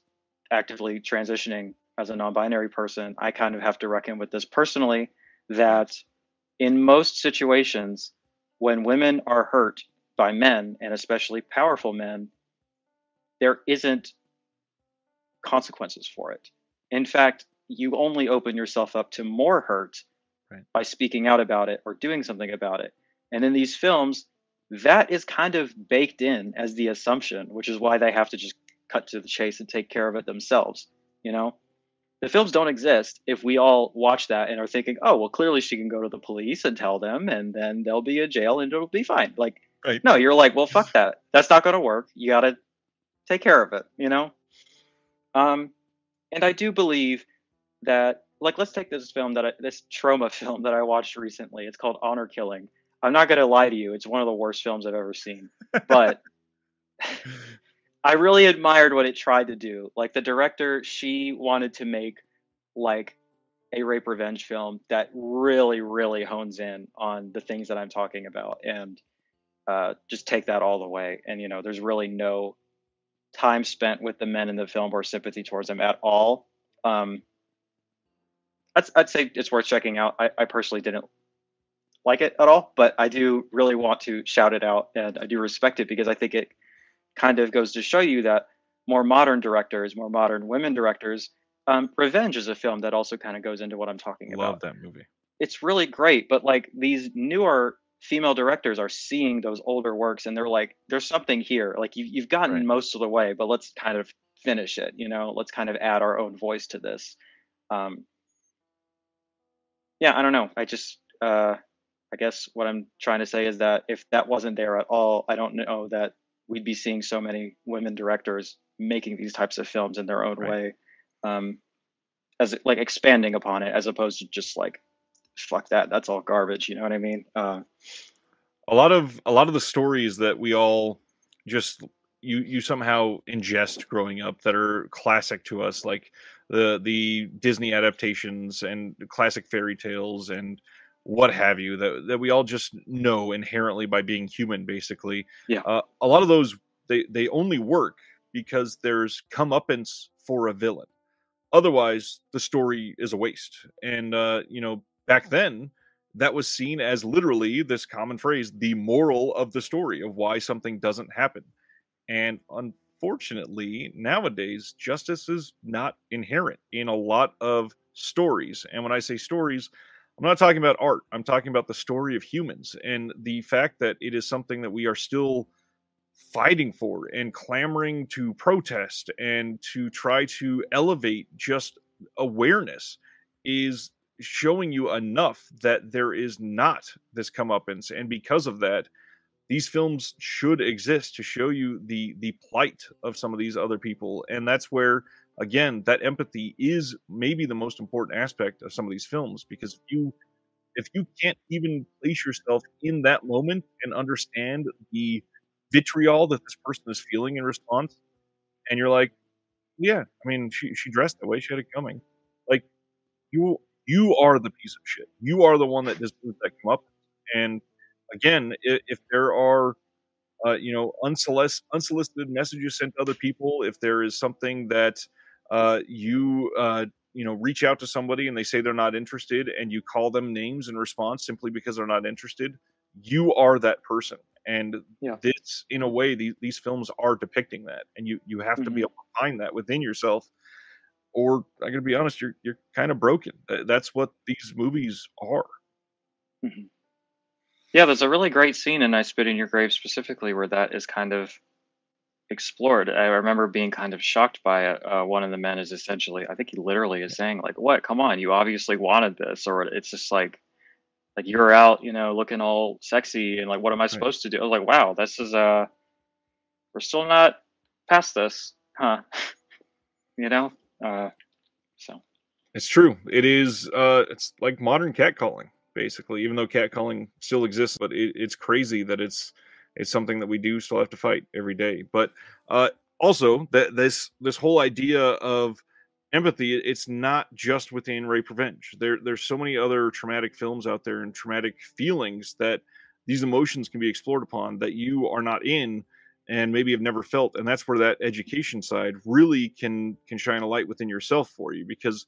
actively transitioning as a non-binary person, I kind of have to reckon with this personally, that in most situations when women are hurt by men, and especially powerful men, there isn't consequences for it. In fact, you only open yourself up to more hurt by speaking out about it or doing something about it. And in these films, that is kind of baked in as the assumption, which is why they have to just cut to the chase and take care of it themselves. You know, the films don't exist if we all watch that and are thinking, oh, well, clearly she can go to the police and tell them, and then there'll be a jail and it'll be fine. Like, no, you're like, well, fuck that. That's not going to work. You got to take care of it, you know? And I do believe that, like, let's take this this trauma film that I watched recently. It's called Honor Killing. I'm not going to lie to you. It's one of the worst films I've ever seen, but I really admired what it tried to do. Like, the director, she wanted to make like a rape revenge film that really, really hones in on the things that I'm talking about and just take that all the way. And, you know, there's really no time spent with the men in the film or sympathy towards them at all. I'd say it's worth checking out. I personally didn't like it at all, but I do really want to shout it out, and I do respect it because I think it kind of goes to show you that more modern directors, more modern women directors, Revenge is a film that also kind of goes into what I'm talking about. Love that movie. It's really great, but like these newer female directors are seeing those older works and they're like, there's something here. Like you've gotten most of the way, but let's kind of finish it. You know, let's kind of add our own voice to this. Yeah, I don't know. I guess what I'm trying to say is that if that wasn't there at all, I don't know that we'd be seeing so many women directors making these types of films in their own way, as like expanding upon it, as opposed to just like, fuck that, that's all garbage. You know what I mean? A lot of the stories that we all just you somehow ingest growing up that are classic to us, like the Disney adaptations and classic fairy tales and what have you, that we all just know inherently by being human, basically. A lot of those, they only work because there's comeuppance for a villain. Otherwise, the story is a waste. And you know, back then, that was seen as literally this common phrase, the moral of the story of why something doesn't happen. And unfortunately, nowadays, justice is not inherent in a lot of stories. And when I say stories, I'm not talking about art. I'm talking about the story of humans and the fact that it is something that we are still fighting for and clamoring to protest and to try to elevate. Just awareness is showing you enough that there is not this comeuppance. And because of that, these films should exist to show you the plight of some of these other people. And that's where again, that empathy is maybe the most important aspect of some of these films, because if you can't even place yourself in that moment and understand the vitriol that this person is feeling in response, and you're like, yeah, I mean, she dressed that way, she had it coming. Like, you are the piece of shit. You are the one that deserves that come up. And again, if there are unsolicited messages sent to other people, if there is something that reach out to somebody and they say they're not interested, and you call them names in response simply because they're not interested, you are that person. And Yeah. this, in a way, these films are depicting that, and you have to be able to find that within yourself, or I'm gonna be honest, you're kind of broken. That's what these movies are. Mhm. Yeah, there's a really great scene in I Spit in Your Grave specifically where that is kind of explored. I remember being kind of shocked by it. One of the men is essentially, I think he literally is saying like, "What? Come on, you obviously wanted this," or it's just like you're out, looking all sexy and like, what am I Right. supposed to do? I was like, wow, this is we're still not past this, huh? you know, so It's true. It is. It's like modern catcalling, basically. Even though catcalling still exists, but it's crazy that it's something that we do still have to fight every day. But uh, also, that this whole idea of empathy, it's not just within rape revenge. There's so many other traumatic films out there and traumatic feelings that these emotions can be explored upon that you are not in and maybe have never felt. And that's where that education side really can shine a light within yourself for you, because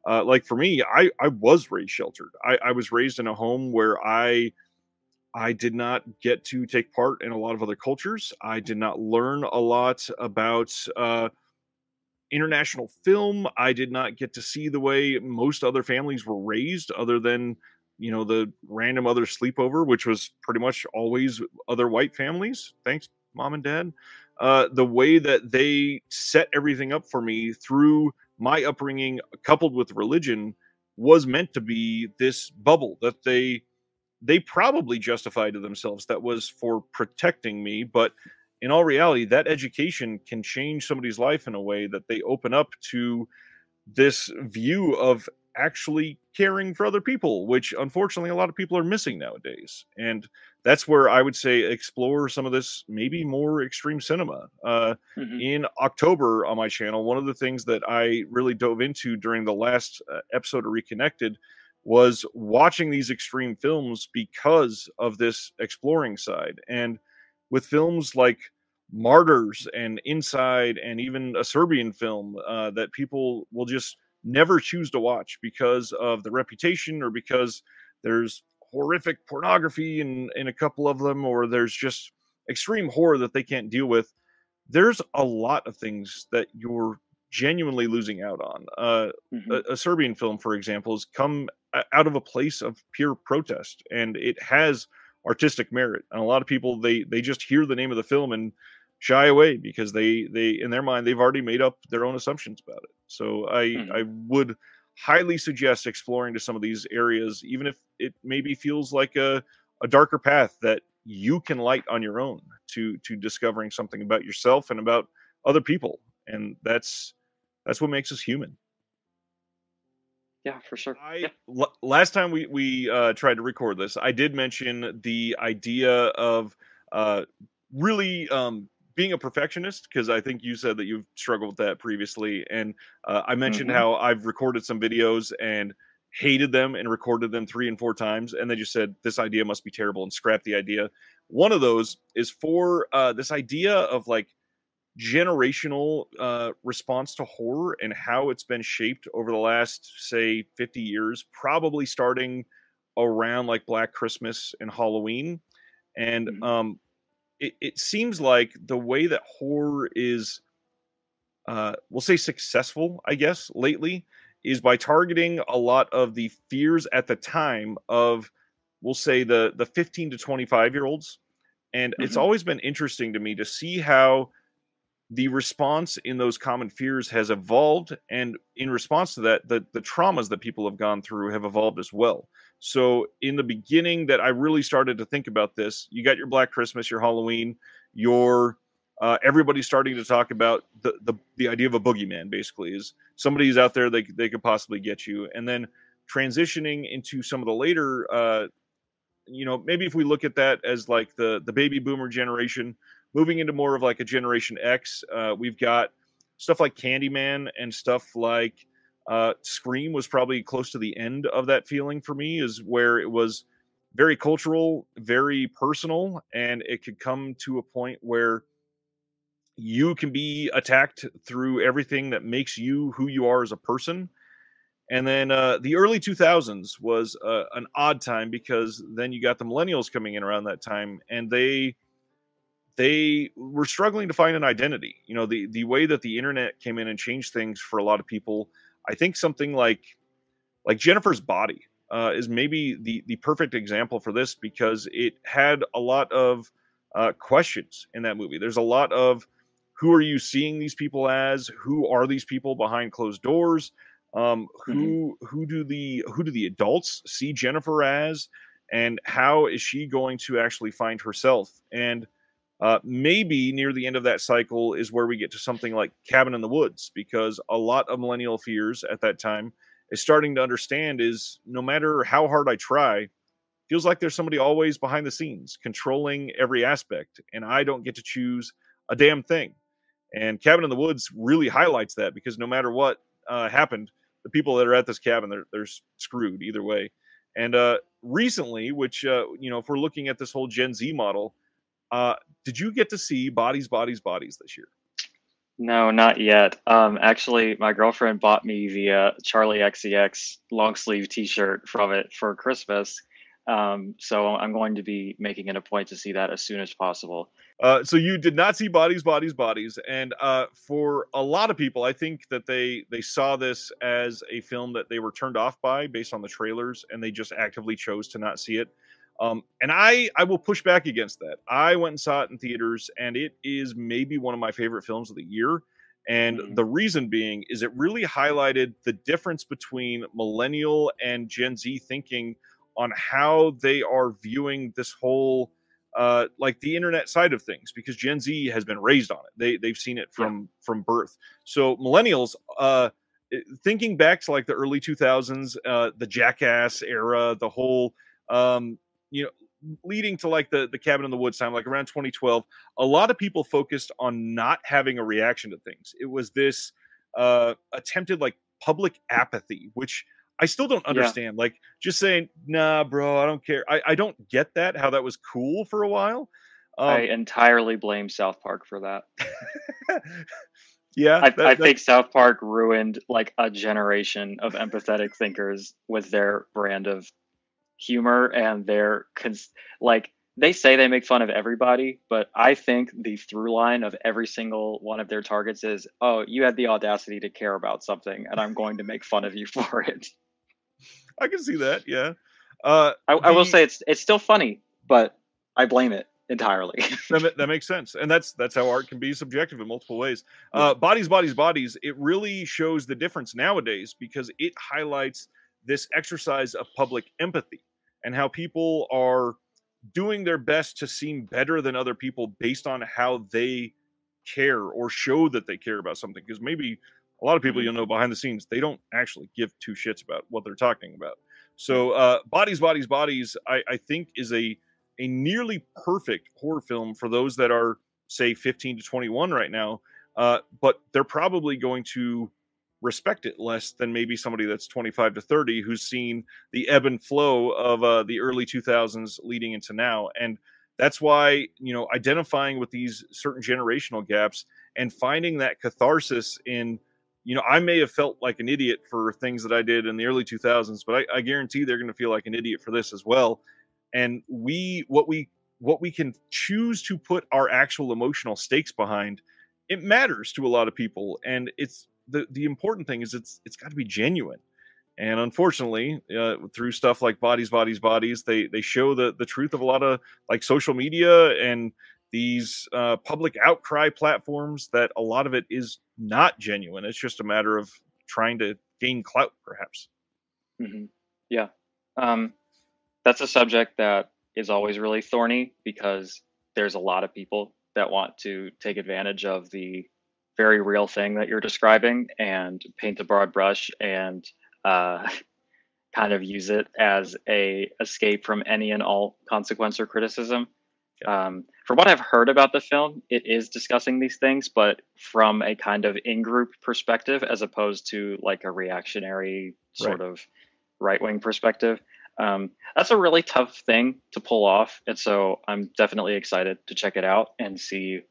like for me, I was raised sheltered. I was raised in a home where I did not get to take part in a lot of other cultures. I did not learn a lot about international film. I did not get to see the way most other families were raised, other than the random other sleepover, which was pretty much always other white families. Thanks, mom and dad. The way that they set everything up for me through my upbringing, coupled with religion, was meant to be this bubble that they probably justified to themselves that was for protecting me. But in all reality, that education can change somebody's life in a way that they open up to this view of actually caring for other people, which unfortunately a lot of people are missing nowadays. And that's where I would say explore some of this maybe more extreme cinema. hmm In October on my channel, one of the things that I really dove into during the last episode of Reconnected was watching these extreme films because of this exploring side. And with films like Martyrs and Inside, and even a Serbian film that people will just never choose to watch because of the reputation, or because there's horrific pornography in a couple of them, or there's just extreme horror that they can't deal with. There's a lot of things that you're genuinely losing out on. hmm A Serbian film, for example, has come out of a place of pure protest, and it has artistic merit. And a lot of people, they just hear the name of the film and shy away because they in their mind they've already made up their own assumptions about it. So I hmm would highly suggest exploring to some of these areas, even if it maybe feels like a darker path that you can light on your own, to discovering something about yourself and about other people. And that's what makes us human. yeah, for sure. I Yeah. last time we tried to record this, I did mention the idea of uh, really being a perfectionist, because I think you said that you've struggled with that previously, and I mentioned hmm how I've recorded some videos and hated them and recorded them 3 and 4 times, and they just said this idea must be terrible and scrap the idea. One of those is for this idea of like generational response to horror and how it's been shaped over the last, say, 50 years, probably starting around like Black Christmas and Halloween. And hmm it seems like the way that horror is, we'll say, successful, I guess, lately, is by targeting a lot of the fears at the time of, we'll say, the 15 to 25 year olds. And it's hmm always been interesting to me to see how the response in those common fears has evolved, and in response to that, the traumas that people have gone through have evolved as well. So in the beginning that I really started to think about this, you got your Black Christmas, your Halloween, your everybody's starting to talk about the idea of a boogeyman. Basically, is somebody's out there, they could possibly get you. And then transitioning into some of the later, maybe if we look at that as like the baby boomer generation, moving into more of like a Generation X, we've got stuff like Candyman and stuff like Scream was probably close to the end of that feeling for me, is where it was very cultural, very personal, and it could come to a point where you can be attacked through everything that makes you who you are as a person. And then the early 2000s was an odd time, because then you got the millennials coming in around that time, and they were struggling to find an identity. The way that the internet came in and changed things for a lot of people. I think something like Jennifer's Body is maybe the perfect example for this, because it had a lot of questions in that movie. There's a lot of, who are you seeing these people as? Who are these people behind closed doors? Who do the adults see Jennifer as? And how is she going to actually find herself? And maybe near the end of that cycle is where we get to something like Cabin in the Woods, because a lot of millennial fears at that time is starting to understand is, no matter how hard I try, feels like there's somebody always behind the scenes controlling every aspect, and I don't get to choose a damn thing. And Cabin in the Woods really highlights that, because no matter what happened, the people that are at this cabin, they're screwed either way. And recently, which if we're looking at this whole Gen Z model, did you get to see Bodies, Bodies, Bodies this year? No, not yet. Actually, my girlfriend bought me the Charlie XCX long sleeve T-shirt from it for Christmas. So I'm going to be making it a point to see that as soon as possible. So you did not see Bodies, Bodies, Bodies, and for a lot of people, I think that they saw this as a film that they were turned off by based on the trailers, and they just actively chose to not see it. And I will push back against that. I went and saw it in theaters, and it is maybe one of my favorite films of the year. And the reason being is it really highlighted the difference between millennial and Gen Z thinking on how they are viewing this whole like the internet side of things, because Gen Z has been raised on it. They've seen it from birth. So millennials, thinking back to like the early 2000s, the Jackass era, the whole leading to like the Cabin in the Woods time, like around 2012, a lot of people focused on not having a reaction to things. It was this attempted like public apathy, which I still don't understand. Like just saying, nah, bro, I don't care. I don't get that, how that was cool for a while. I entirely blame South Park for that. Yeah. I think South Park ruined like a generation of empathetic thinkers with their brand of humor and their like, they say they make fun of everybody, but I think the through line of every single one of their targets is, oh, you had the audacity to care about something, and I'm going to make fun of you for it. I can see that, yeah. I will say it's still funny, but I blame it entirely. That makes sense, and that's how art can be subjective in multiple ways. Bodies, Bodies, Bodies, it really shows the difference nowadays, because it highlights this exercise of public empathy and how people are doing their best to seem better than other people based on how they care or show that they care about something. Because maybe a lot of people, behind the scenes, they don't actually give two shits about what they're talking about. So Bodies, Bodies, Bodies, I think is a nearly perfect horror film for those that are, say, 15 to 21 right now. But they're probably going to respect it less than maybe somebody that's 25 to 30 who's seen the ebb and flow of the early 2000s leading into now. And that's why, identifying with these certain generational gaps and finding that catharsis in, I may have felt like an idiot for things that I did in the early 2000s, but I guarantee they're going to feel like an idiot for this as well. And what we can choose to put our actual emotional stakes behind, it matters to a lot of people. And it's the important thing is it's got to be genuine. And unfortunately, through stuff like Bodies, Bodies, Bodies, they show the truth of a lot of like social media and these public outcry platforms, that a lot of it is not genuine. It's just a matter of trying to gain clout, perhaps. Yeah. That's a subject that is always really thorny, because there's a lot of people that want to take advantage of the very real thing that you're describing and paint a broad brush and uh, kind of use it as a escape from any and all consequence or criticism. From what I've heard about the film, it is discussing these things, but from a kind of in-group perspective, as opposed to like a reactionary Right. sort of right-wing perspective. That's a really tough thing to pull off, and so I'm definitely excited to check it out and see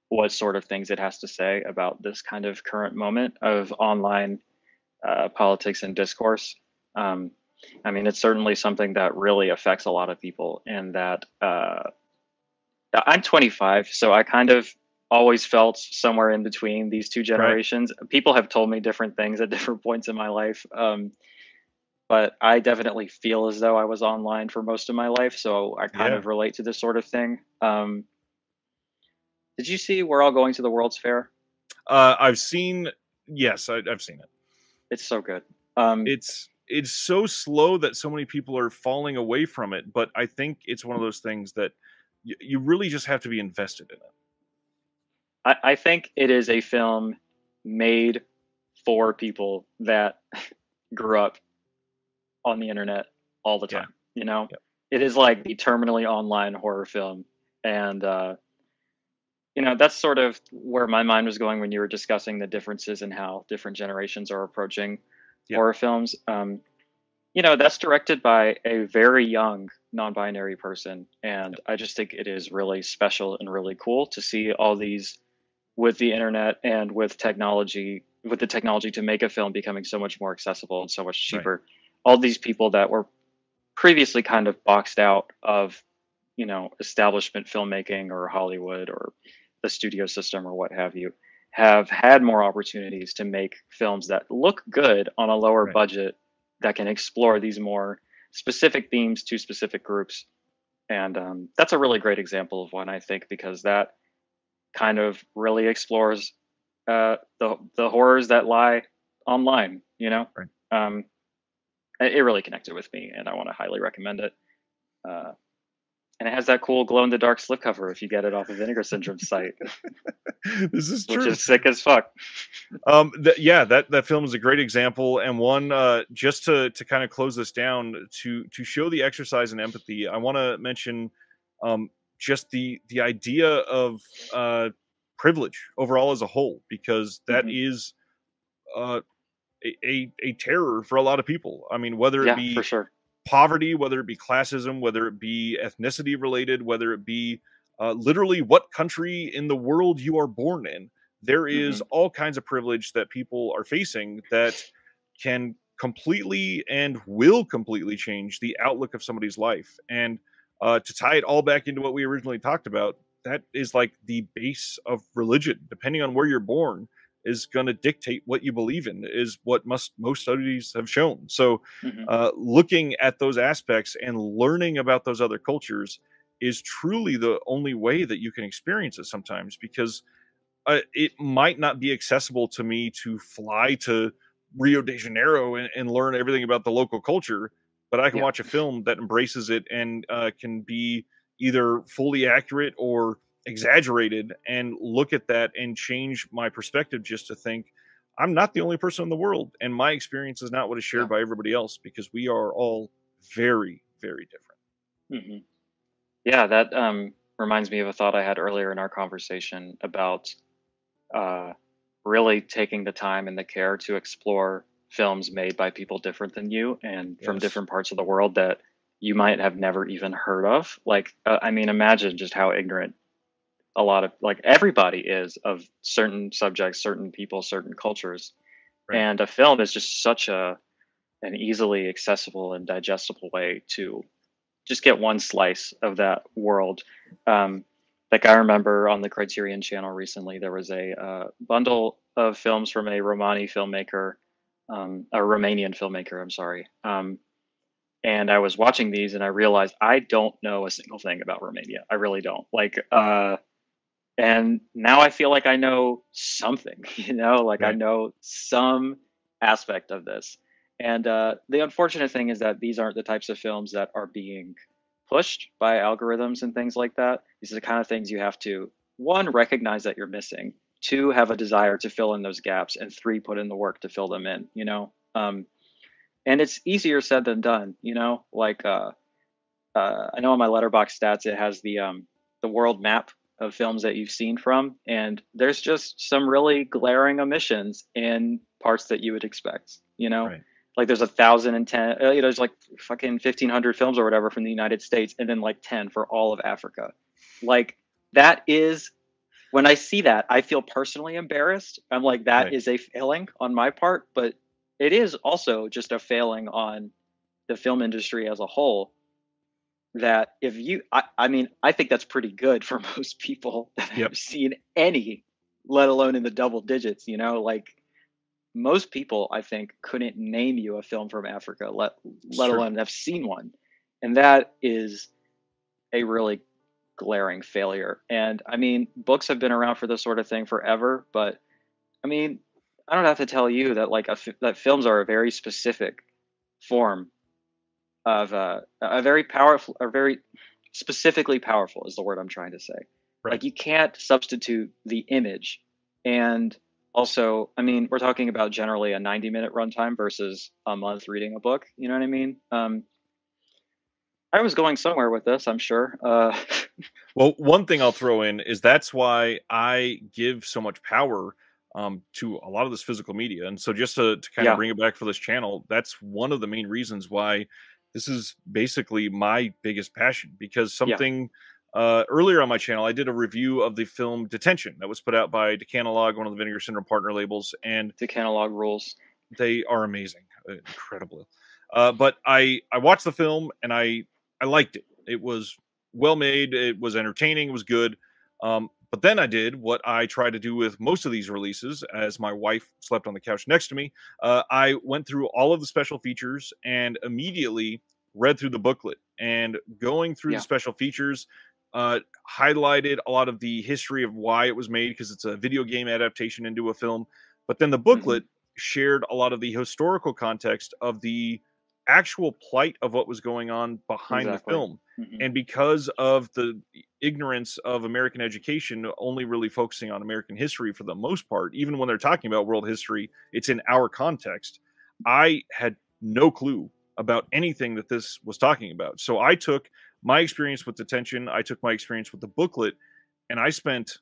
what sort of things it has to say about this kind of current moment of online politics and discourse. Um, I mean, it's certainly something that really affects a lot of people, and that I'm 25, so I kind of always felt somewhere in between these two Right. generations. People have told me different things at different points in my life, but I definitely feel as though I was online for most of my life, so I kind Yeah. of relate to this sort of thing. Did you see We're All Going to the World's Fair? I've seen. Yes, I've seen it. It's so good. Um, It's so slow that so many people are falling away from it, but I think it's one of those things that you really just have to be invested in it. I think it is a film made for people that grew up on the internet all the Yeah. time. You know, Yeah. it is like the terminally online horror film, and that's sort of where my mind was going when you were discussing the differences in how different generations are approaching Yeah. horror films. That's directed by a very young non-binary person, and I just think it is really special and really cool to see all these with the internet and with technology, with the technology to make a film becoming so much more accessible and so much Right. cheaper. All these people that were previously kind of boxed out of, establishment filmmaking or Hollywood or the studio system or what have you, have had more opportunities to make films that look good on a lower Right. budget that can explore these more specific themes to specific groups. And that's a really great example of one, I think, because that kind of really explores the horrors that lie online. Right. Um, it really connected with me, and I want to highly recommend it. Uh, and it has that cool glow in the dark slipcover if you get it off of Vinegar Syndrome's site, This is which true. is sick as fuck. Yeah, that film is a great example, and one just to kind of close this down to show the exercise and empathy. I want to mention just the idea of privilege overall as a whole, because that Hmm. is uh, a terror for a lot of people. I mean, whether it Yeah, for be sure. poverty, whether it be classism, whether it be ethnicity related, whether it be literally what country in the world you are born in, there is Hmm. all kinds of privilege that people are facing that can completely and will completely change the outlook of somebody's life. And to tie it all back into what we originally talked about, that is like the base of religion. Depending on where you're born, is going to dictate what you believe in, is what most studies have shown. So Hmm. looking at those aspects and learning about those other cultures is truly the only way that you can experience it sometimes, because it might not be accessible to me to fly to Rio de Janeiro and learn everything about the local culture, but I can Yeah. watch a film that embraces it and can be either fully accurate or exaggerated, and look at that and change my perspective just to think I'm not the only person in the world, and my experience is not what is Yeah. shared by everybody else, because we are all very, very different. Hmm. Yeah, that reminds me of a thought I had earlier in our conversation about uh, really taking the time and the care to explore films made by people different than you and from Yes. different parts of the world that you might have never even heard of. Like, I mean, imagine just how ignorant a lot of, like, everybody is of certain subjects, certain people, certain cultures. Right. And a film is just such an easily accessible and digestible way to just get one slice of that world. Um, like, I remember on the Criterion Channel recently, there was a bundle of films from a Romani filmmaker, a Romanian filmmaker. I'm sorry. And I was watching these, and I realized I don't know a single thing about Romania. I really don't. Like, and now I feel like I know something. Like I Right. know some aspect of this. And the unfortunate thing is that these aren't the types of films that are being pushed by algorithms and things like that. These are the kind of things you have to one, recognize that you're missing, two, have a desire to fill in those gaps, and three, put in the work to fill them in, you know? And it's easier said than done, you know? Like, I know on my Letterboxd stats, it has the world map of films that you've seen from, and there's just some really glaring omissions in parts that you would expect, you know? Right. Like there's 1,010, you know, there's like fucking 1,500 films or whatever from the United States, and then like 10 for all of Africa. Like that is, when I see that, I feel personally embarrassed. I'm like, that Right. is a failing on my part, but it is also just a failing on the film industry as a whole. That if you, I mean, I think that's pretty good for most people that Yep. have seen any, let alone in the double digits, you know, like most people, I think, couldn't name you a film from Africa, let True. alone have seen one. And that is a really glaring failure. And I mean, books have been around for this sort of thing forever, but I mean, I don't have to tell you that like that films are a very specific form of a very powerful, or very specifically powerful is the word I'm trying to say. Right. Like you can't substitute the image. And also, I mean, we're talking about generally a 90-minute runtime versus a month reading a book. You know what I mean? I was going somewhere with this, I'm sure. Well, one thing I'll throw in is that's why I give so much power to a lot of this physical media. And so just to kind of Yeah, bring it back for this channel, that's one of the main reasons why this is basically my biggest passion. Because yeah, something earlier on my channel, I did a review of the film Detention that was put out by Decanalog, one of the Vinegar Syndrome partner labels. And the catalog rules. they are amazing, incredible. But I watched the film and I liked it. It was well made. It was entertaining. It was good. But then I did what I try to do with most of these releases, as my wife slept on the couch next to me. I went through all of the special features and immediately read through the booklet. And going through the Yeah. special features highlighted a lot of the history of why it was made, because it's a video game adaptation into a film. But then the booklet shared a lot of the historical context of the actual plight of what was going on behind the Exactly. film. And because of the ignorance of American education, only really focusing on American history for the most part, even when they're talking about world history, it's in our context. I had no clue about anything that this was talking about. So I took my experience with Detention, I took my experience with the booklet, and I spent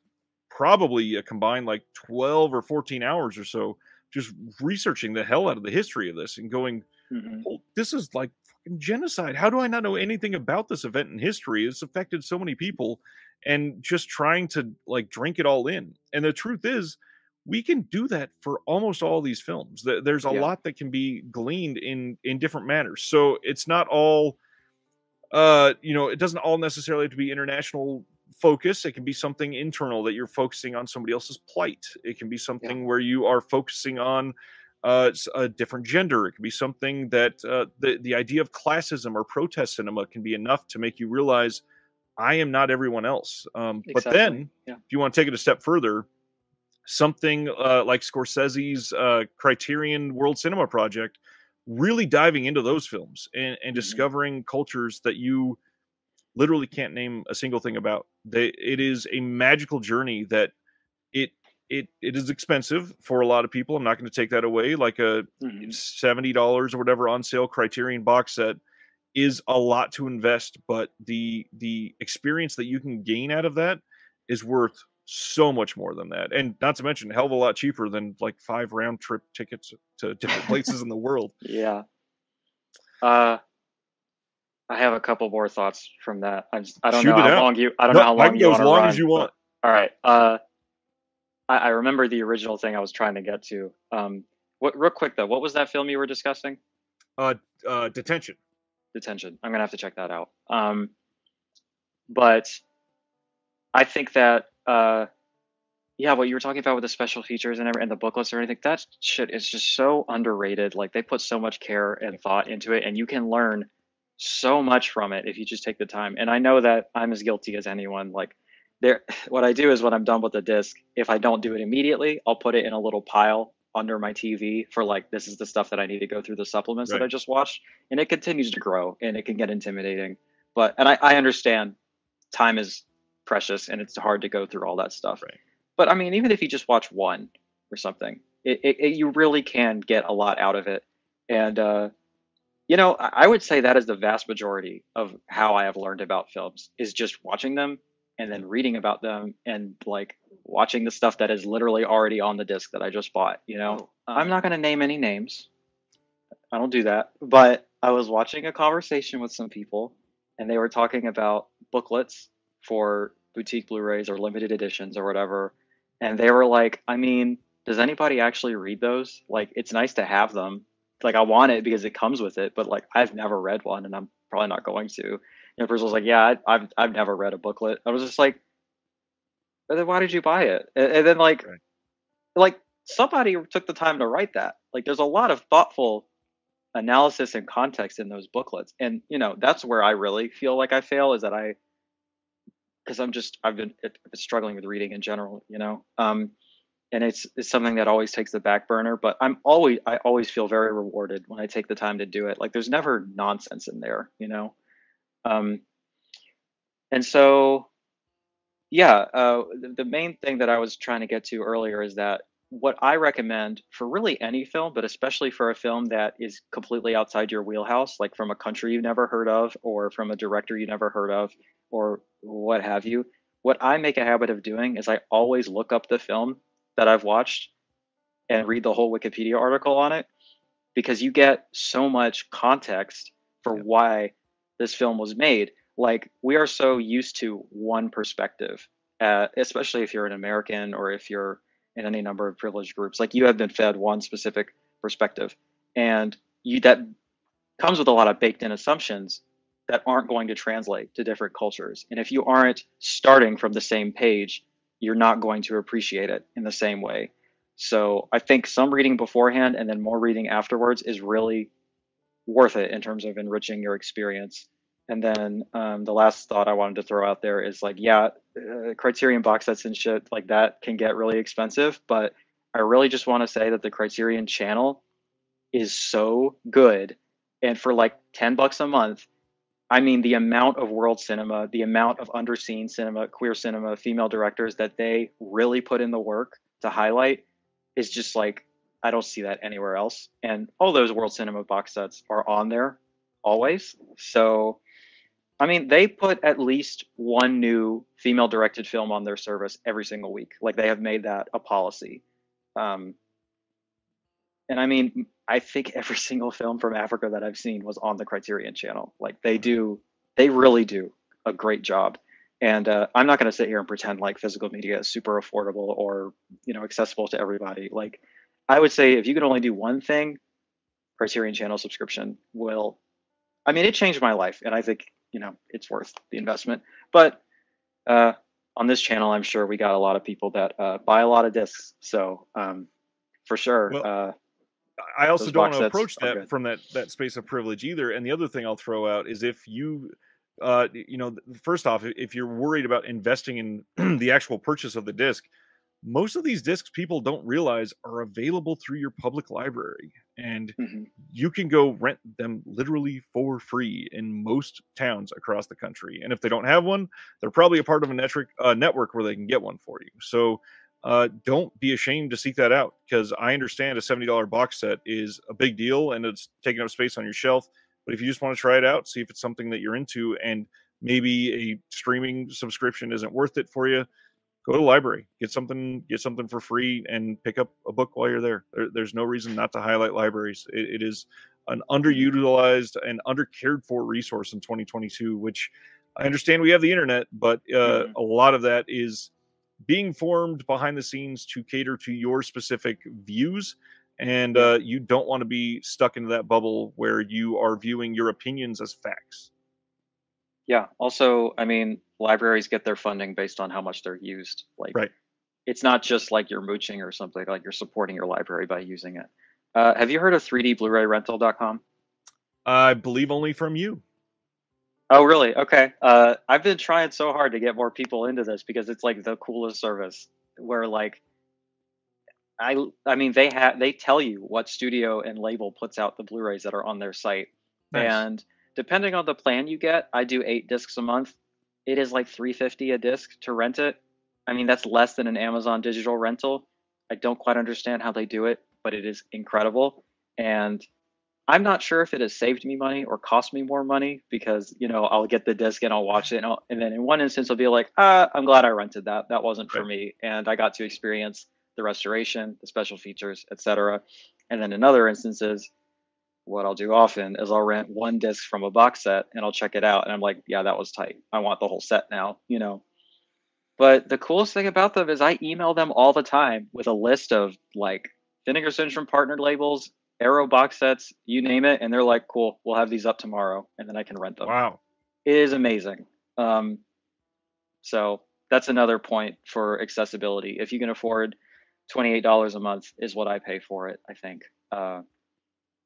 probably a combined like 12 or 14 hours or so just researching the hell out of the history of this and going, oh, this is like fucking genocide. How do I not know anything about this event in history? It's affected so many people, and just trying to like drink it all in. And the truth is, we can do that for almost all these films. There's a Yeah. lot that can be gleaned in different manners. So it's not all it doesn't all necessarily have to be international focus. It can be something internal that you're focusing on somebody else's plight. It can be something where you are focusing on a different gender. It can be something that the idea of classism or protest cinema can be enough to make you realize I am not everyone else. But then, if you want to take it a step further, something like Scorsese's Criterion World Cinema Project, really diving into those films and discovering cultures that you literally can't name a single thing about. It is a magical journey that it is expensive for a lot of people. I'm not going to take that away. Like a $70 or whatever on sale Criterion box set is a lot to invest, but the experience that you can gain out of that is worth so much more than that. And not to mention a hell of a lot cheaper than like 5 round trip tickets to different places in the world. Yeah. I have a couple more thoughts from that. I don't know how long you want to run. As you want. All right. I remember the original thing I was trying to get to. Real quick though, what was that film you were discussing? Detention. Detention. I'm gonna have to check that out. But I think that what you were talking about with the special features and the booklets or anything, that shit is just so underrated. Like they put so much care and thought into it, and you can learn so much from it if you just take the time. And I know that I'm as guilty as anyone. Like what I do is when I'm done with the disc, if I don't do it immediately, I'll put it in a little pile under my TV for like, this is the stuff that I need to go through the supplements that I just watched. And it continues to grow and it can get intimidating. And I understand time is precious and it's hard to go through all that stuff. Right. But I mean, even if you just watch one or something, you really can get a lot out of it. And you know, I would say that is the vast majority of how I have learned about films is just watching them and then reading about them and like watching the stuff that is literally already on the disc that I just bought. You know, I'm not going to name any names. I don't do that. But I was watching a conversation with some people and they were talking about booklets for boutique Blu-rays or limited editions or whatever. And they were like, I mean, does anybody actually read those? Like, it's nice to have them. Like, I want it because it comes with it, but like, I've never read one and I'm probably not going to. And the person was like, yeah, I've never read a booklet. I was just like, but then why did you buy it? And then like somebody took the time to write that. Like, there's a lot of thoughtful analysis and context in those booklets. And, you know, that's where I really feel like I fail is that because I've been struggling with reading in general, you know, and it's something that always takes the back burner, but I always feel very rewarded when I take the time to do it. Like there's never nonsense in there, you know? And so, yeah, the main thing that I was trying to get to earlier is that what I recommend for really any film, but especially for a film that is completely outside your wheelhouse, like from a country you've never heard of or from a director you never heard of or what have you, what I make a habit of doing is I always look up the film that I've watched and read the whole Wikipedia article on it because you get so much context for why this film was made. Like we are so used to one perspective, especially if you're an American or if you're in any number of privileged groups. Like you have been fed one specific perspective, and that comes with a lot of baked in assumptions that aren't going to translate to different cultures. And if you aren't starting from the same page, you're not going to appreciate it in the same way. So I think some reading beforehand and then more reading afterwards is really worth it in terms of enriching your experience. And then the last thought I wanted to throw out there is like, yeah, Criterion box sets and shit like that can get really expensive. But I really just want to say that the Criterion channel is so good. And for like $10 a month, I mean, the amount of world cinema, the amount of underseen cinema, queer cinema, female directors that they really put in the work to highlight is just like, I don't see that anywhere else. And all those world cinema box sets are on there always. So, I mean, they put at least one new female directed film on their service every single week. Like they have made that a policy. And I mean, I think every single film from Africa that I've seen was on the Criterion channel. Like they really do a great job. And I'm not going to sit here and pretend like physical media is super affordable or, you know, accessible to everybody. Like I would say if you could only do one thing, Criterion channel subscription will, I mean, it changed my life. And I think, you know, it's worth the investment. But on this channel, I'm sure we got a lot of people that buy a lot of discs. So for sure. Well, I also don't want to approach that from that space of privilege either. And the other thing I'll throw out is if you, you know, first off, if you're worried about investing in the actual purchase of the disc, most of these discs people don't realize are available through your public library, and you can go rent them literally for free in most towns across the country. And if they don't have one, they're probably a part of a network where they can get one for you. So don't be ashamed to seek that out, because I understand a $70 box set is a big deal and it's taking up space on your shelf. But if you just want to try it out, see if it's something that you're into, and maybe a streaming subscription isn't worth it for you, go to the library, get something for free, and pick up a book while you're there. There's no reason not to highlight libraries. It is an underutilized and undercared for resource in 2022, which I understand we have the internet, but a lot of that is being formed behind the scenes to cater to your specific views. And you don't want to be stuck into that bubble where you are viewing your opinions as facts. Yeah. Also, I mean, libraries get their funding based on how much they're used. Like, right. It's not just like you're mooching or something. Like you're supporting your library by using it. Have you heard of 3dBlu-rayRental.com? I believe only from you. Oh, really? Okay. I've been trying so hard to get more people into this because it's like the coolest service where like, I mean, they tell you what studio and label puts out the Blu-rays that are on their site. Nice. And depending on the plan you get, I do 8 discs a month. it is like $3.50 a disc to rent it. I mean, that's less than an Amazon digital rental. I don't quite understand how they do it, but it is incredible. And I'm not sure if it has saved me money or cost me more money because, you know, I'll get the disc and I'll watch it. And then in one instance, I'll be like, I'm glad I rented that. That wasn't for Right. me. And I got to experience the restoration, the special features, etc. And then in other instances, what I'll do often is I'll rent one disc from a box set and I'll check it out. And I'm like, yeah, that was tight. I want the whole set now, you know. But the coolest thing about them is I email them all the time with a list of like Vinegar Syndrome partnered labels, Arrow box sets, you name it, and they're like, "Cool, we'll have these up tomorrow," and then I can rent them. Wow. It is amazing. So that's another point for accessibility. If you can afford $28 a month, is what I pay for it. I think.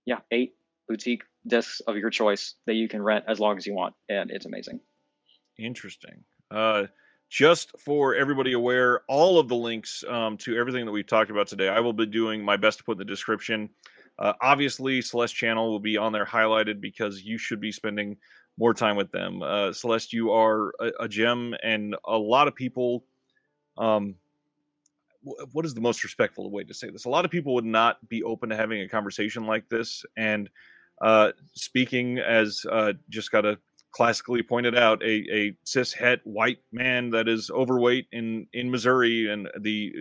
Yeah, 8 boutique discs of your choice that you can rent as long as you want, and it's amazing. Interesting. Just for everybody aware, all of the links to everything that we've talked about today, I will be doing my best to put in the description. Obviously, Celeste channel will be on there highlighted because you should be spending more time with them. Celeste, you are a gem, and a lot of people. What is the most respectful way to say this? A lot of people would not be open to having a conversation like this. And speaking as just got to classically pointed out, a cis het white man that is overweight in Missouri and the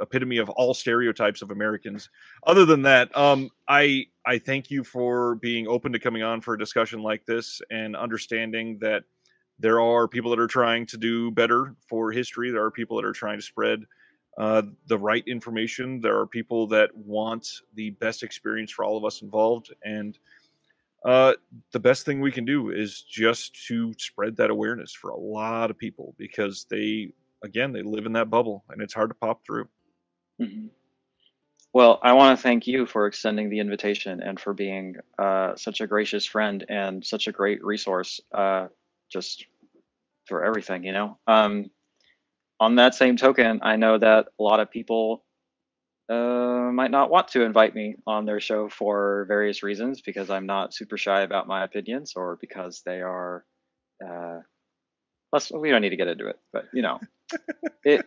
epitome of all stereotypes of Americans. Other than that, I thank you for being open to coming on for a discussion like this and understanding that there are people that are trying to do better for history. There are people that are trying to spread the right information. There are people that want the best experience for all of us involved, and the best thing we can do is just to spread that awareness for a lot of people because they live in that bubble and it's hard to pop through. Mm-hmm. Well, I want to thank you for extending the invitation and for being such a gracious friend and such a great resource, just for everything, you know. On that same token, I know that a lot of people might not want to invite me on their show for various reasons because I'm not super shy about my opinions or because they are we don't need to get into it, but you know, it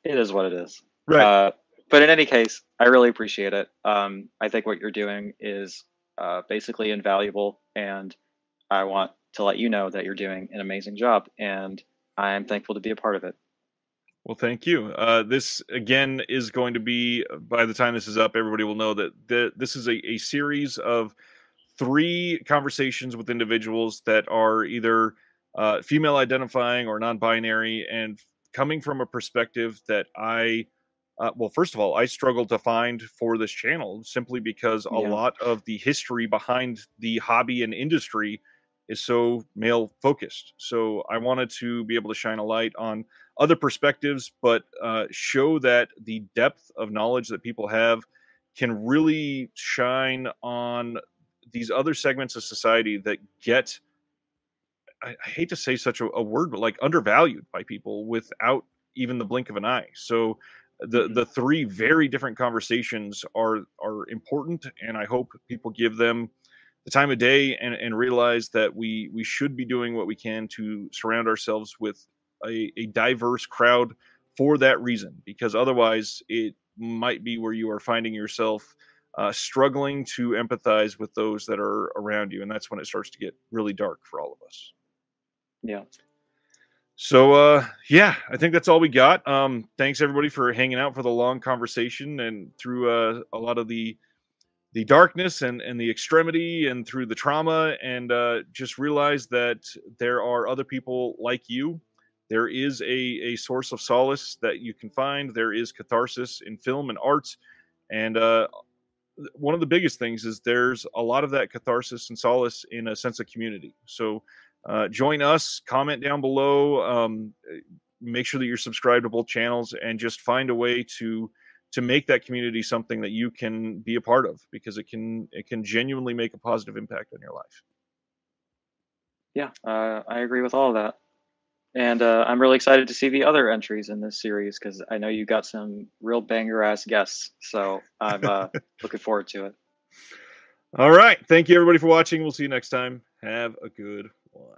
is what it is. Right. But in any case, I really appreciate it. I think what you're doing is basically invaluable, and I want to let you know that you're doing an amazing job, and I'm thankful to be a part of it. Well, thank you. This, again, is going to be, by the time this is up, everybody will know that this is a series of 3 conversations with individuals that are either female identifying or non-binary and coming from a perspective that well, first of all, I struggled to find for this channel simply because a lot of the history behind the hobby and industry is so male focused. So I wanted to be able to shine a light on other perspectives, but show that the depth of knowledge that people have can really shine on these other segments of society that get, I hate to say such a word, but like undervalued by people without even the blink of an eye. So the 3 very different conversations are important, and I hope people give them the time of day and realize that we should be doing what we can to surround ourselves with a diverse crowd for that reason, because otherwise it might be where you are finding yourself struggling to empathize with those that are around you, and that's when it starts to get really dark for all of us. Yeah. So yeah, I think that's all we got. Thanks everybody for hanging out for the long conversation and through a lot of the darkness and the extremity and through the trauma, and just realize that there are other people like you. There is a source of solace that you can find. There is catharsis in film and art. And one of the biggest things is there's a lot of that catharsis and solace in a sense of community. So join us, comment down below, make sure that you're subscribed to both channels, and just find a way to make that community something that you can be a part of, because it can genuinely make a positive impact on your life. Yeah, I agree with all of that. And I'm really excited to see the other entries in this series because I know you got some real banger-ass guests. So I'm looking forward to it. All right. Thank you, everybody, for watching. We'll see you next time. Have a good one.